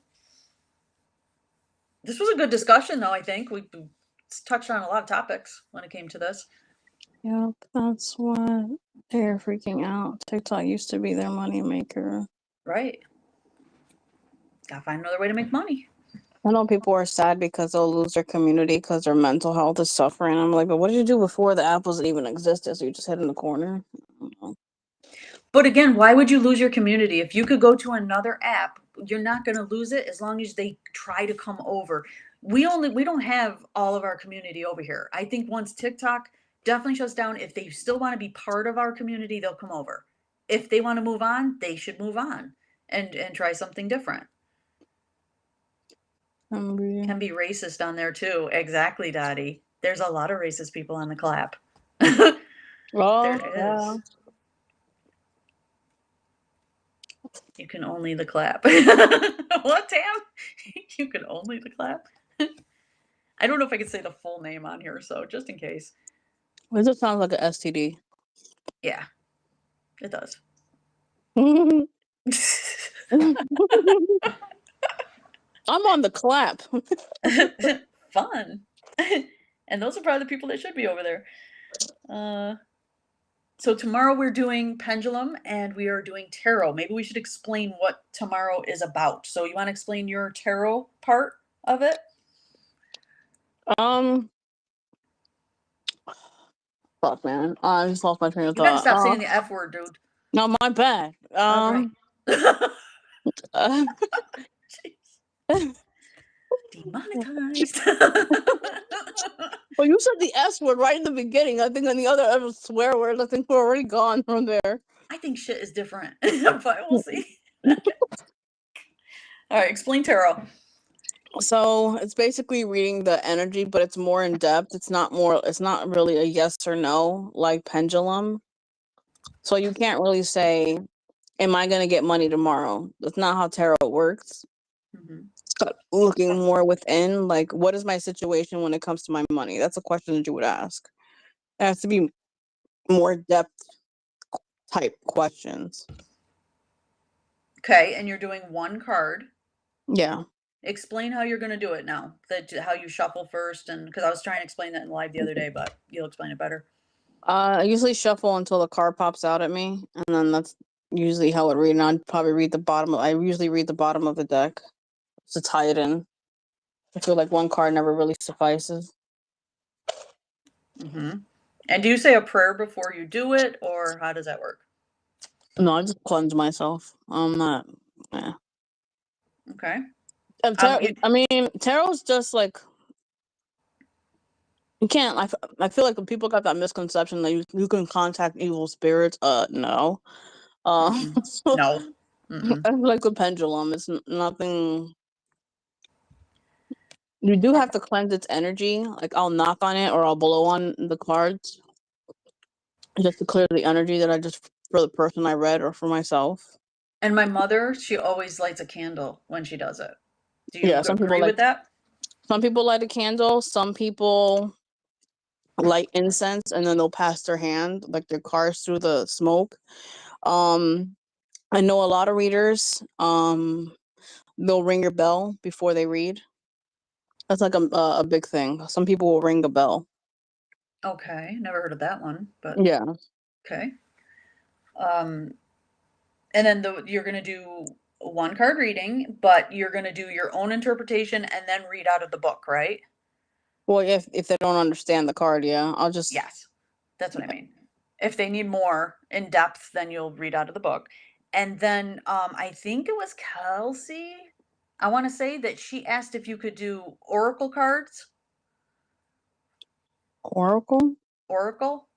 This was a good discussion, though, I think. We touched on a lot of topics when it came to this. Yep, that's what they're freaking out. TikTok used to be their money maker. Right. Gotta find another way to make money. I know people are sad because they'll lose their community because their mental health is suffering. I'm like, but what did you do before the app wasn't even existed? So you just hid in the corner? I don't know. But again, why would you lose your community? If you could go to another app, you're not going to lose it as long as they try to come over. We don't have all of our community over here. I think once TikTok definitely shuts down, if they still want to be part of our community, they'll come over. If they want to move on, they should move on and try something different. Can be racist on there too. Exactly, Dottie. There's a lot of racist people on the clap. Oh, There yeah. is. You can only the clap. What, Tam? You can only the clap? I don't know if I can say the full name on here, so just in case. This just sounds like an STD. Yeah, it does. I'm on the clap. Fun. And those are probably the people that should be over there. So tomorrow we're doing pendulum and we are doing tarot. Maybe we should explain what tomorrow is about. So you want to explain your tarot part of it? Fuck, man. I just lost my train of You gotta thought. stop saying the F word, dude. No, my bad. All right. Demonetized. Well, you said the S word right in the beginning. I think on the other swear words, I think we're already gone from there. I think shit is different, but we'll see. All right, explain tarot. So it's basically reading the energy, but it's more in depth. It's not really a yes or no like pendulum. So you can't really say, am I going to get money tomorrow? That's not how tarot works. Looking more within, like, what is my situation when it comes to my money? That's a question that you would ask. It has to be more depth type questions. Okay, and you're doing one card. Yeah. Explain how you're going to do it now. How you shuffle first, and because I was trying to explain that in live the other day, but you'll explain it better. I usually shuffle until the card pops out at me, and then that's usually how I read. And I'd probably read the bottom. I usually read the bottom of the deck to tie it in. I feel like one card never really suffices. And do you say a prayer before you do it, or how does that work? No, I just cleanse myself. I'm not. Yeah. Okay. Tarot, You, I mean, tarot's just like you can't. I feel like when people got that misconception that you can contact evil spirits. No. no. Mm-mm. I feel like a pendulum. It's nothing. You do have to cleanse its energy. Like I'll knock on it or I'll blow on the cards just to clear the energy that I just for the person I read or for myself. And my mother, she always lights a candle when she does it. Do you Yeah, some people agree like with that? some people light a candle. Some people light incense and then they'll pass their hand like their cards through the smoke. Um, I know a lot of readers. They'll ring your bell before they read. That's like a big thing. Some people will ring a bell. Okay, never heard of that one, but Yeah. okay. Um, and then you're gonna do a one card reading, but you're gonna do your own interpretation and then read out of the book, right? Well, if they don't understand the card, yeah, I'll just Yes, that's what I mean. If they need more in depth, then you'll read out of the book. And then I think it was Kelsey. I want to say that she asked if you could do oracle cards, oracle. oracle,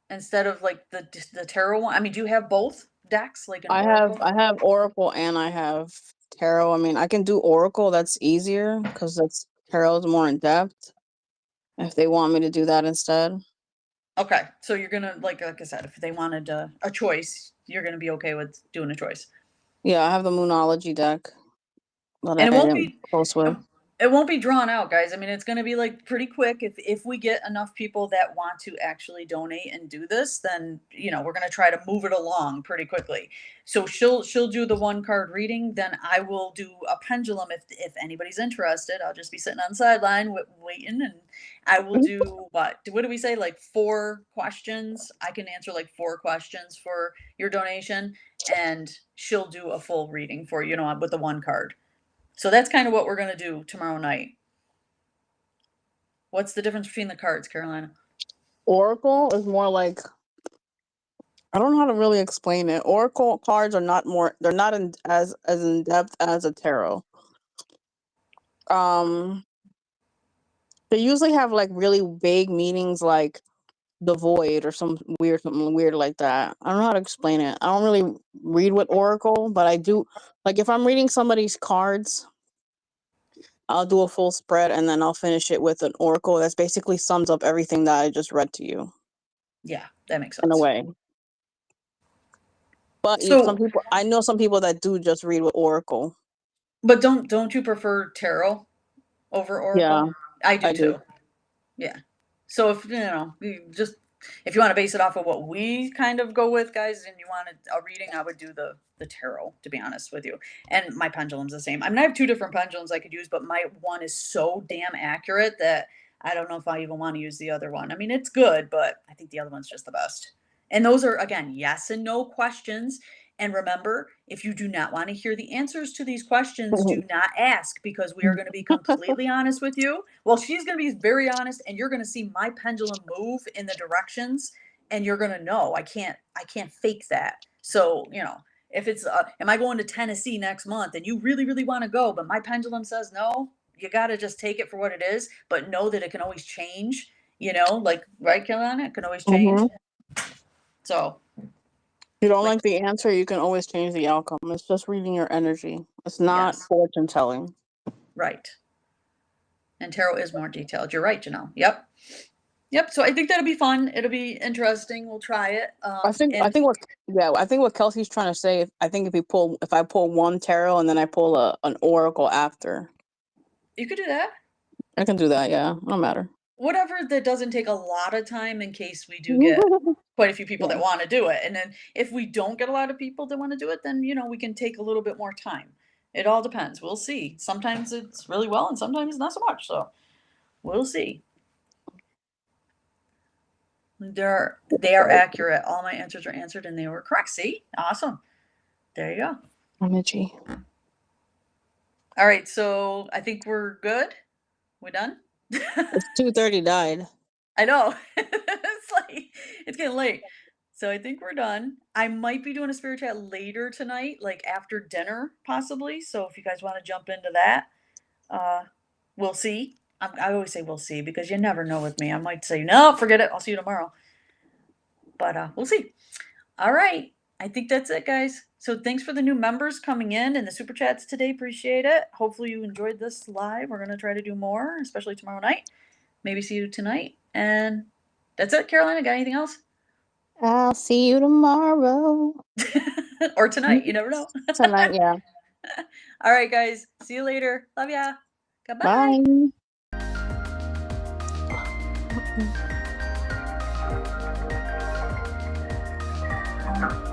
instead of like the tarot one. I mean, do you have both decks, like an oracle? I have oracle and I have tarot. I mean, I can do oracle. That's easier because that's tarot's more in depth. If they want me to do that instead, Okay, so you're gonna like I said, if they wanted a choice, you're gonna be okay with doing a choice. yeah, I have the Moonology deck that And I am close with. it won't be drawn out, guys. I mean, it's going to be like pretty quick. If we get enough people that want to actually donate and do this, then we're going to try to move it along pretty quickly. So she'll do the one card reading, then I will do a pendulum if anybody's interested. I'll just be sitting on the sideline waiting, and I will do what do we say, like 4 questions? I can answer like 4 questions for your donation, and she'll do a full reading for with the one card. So that's kind of what we're going to do tomorrow night. What's the difference between the cards, Carolina? Oracle is more like I don't know how to really explain it. Oracle cards are not more. They're not as in depth as a tarot. Um, they usually have like really vague meanings, like the void or something weird like that. I don't know how to explain it. I don't really read with oracle, but I do. Like if I'm reading somebody's cards, I'll do a full spread and then I'll finish it with an oracle that's basically sums up everything that I just read to you Yeah, that makes in a sense. way. But some So, people, I know some people that do just read with oracle. but don't you prefer tarot over Yeah, oracle? I do I do. too. Yeah. So if if you want to base it off of what we kind of go with, guys, and you wanted a reading, I would do the tarot, to be honest with you. And my pendulum's the same. I mean, I have 2 different pendulums I could use, but my one is so damn accurate that I don't know if I even want to use the other one. I mean, it's good, but I think the other one's just the best. And those are, again, yes and no questions. And remember, if you do not want to hear the answers to these questions, do not ask, because we are going to be completely honest with you. Well, she's going to be very honest, and you're going to see my pendulum move in the directions, and you're going to know I can't fake that. So, if it's am I going to Tennessee next month and you really really want to go, but my pendulum says no, you got to just take it for what it is, but know that it can always change, like, right, Carolina? It can always change. Mhm. So, You don't like, like the answer, you can always change the outcome. It's just reading your energy. It's not yes, fortune telling. right. And tarot is more detailed. You're right, Janelle. Yep. Yep. So I think that'll be fun. It'll be interesting. We'll try it. I And think I think what Kelsey's trying to say. I think if I pull one tarot and then I pull an oracle after, you could do that. I can do that. Yeah, no matter. Whatever that doesn't take a lot of time, in case we do get quite a few people Yeah. that want to do it. And then if we don't get a lot of people that want to do it, then we can take a little bit more time. It all depends. We'll see. Sometimes it's really well and sometimes not so much. So we'll see. They are accurate. All my answers are answered and they were correct. See? Awesome. There you go. Energy. All right, so I think we're good. We done? It's 2:30 died. I know. it's getting late. So I think we're done. I might be doing a spirit chat later tonight, like after dinner, possibly. So if you guys want to jump into that, uh, we'll see. I always say we'll see because you never know with me. I might say, no, forget it. I'll see you tomorrow. But we'll see. All right. I think that's it, guys. So thanks for the new members coming in and the super chats today. Appreciate it. Hopefully you enjoyed this live. We're going to try to do more, especially tomorrow night. Maybe see you tonight. And that's it, Carolina. Got anything else? I'll see you tomorrow. Or tonight. You never know. Tonight, yeah. All right, guys. See you later. Love ya. Goodbye. Bye.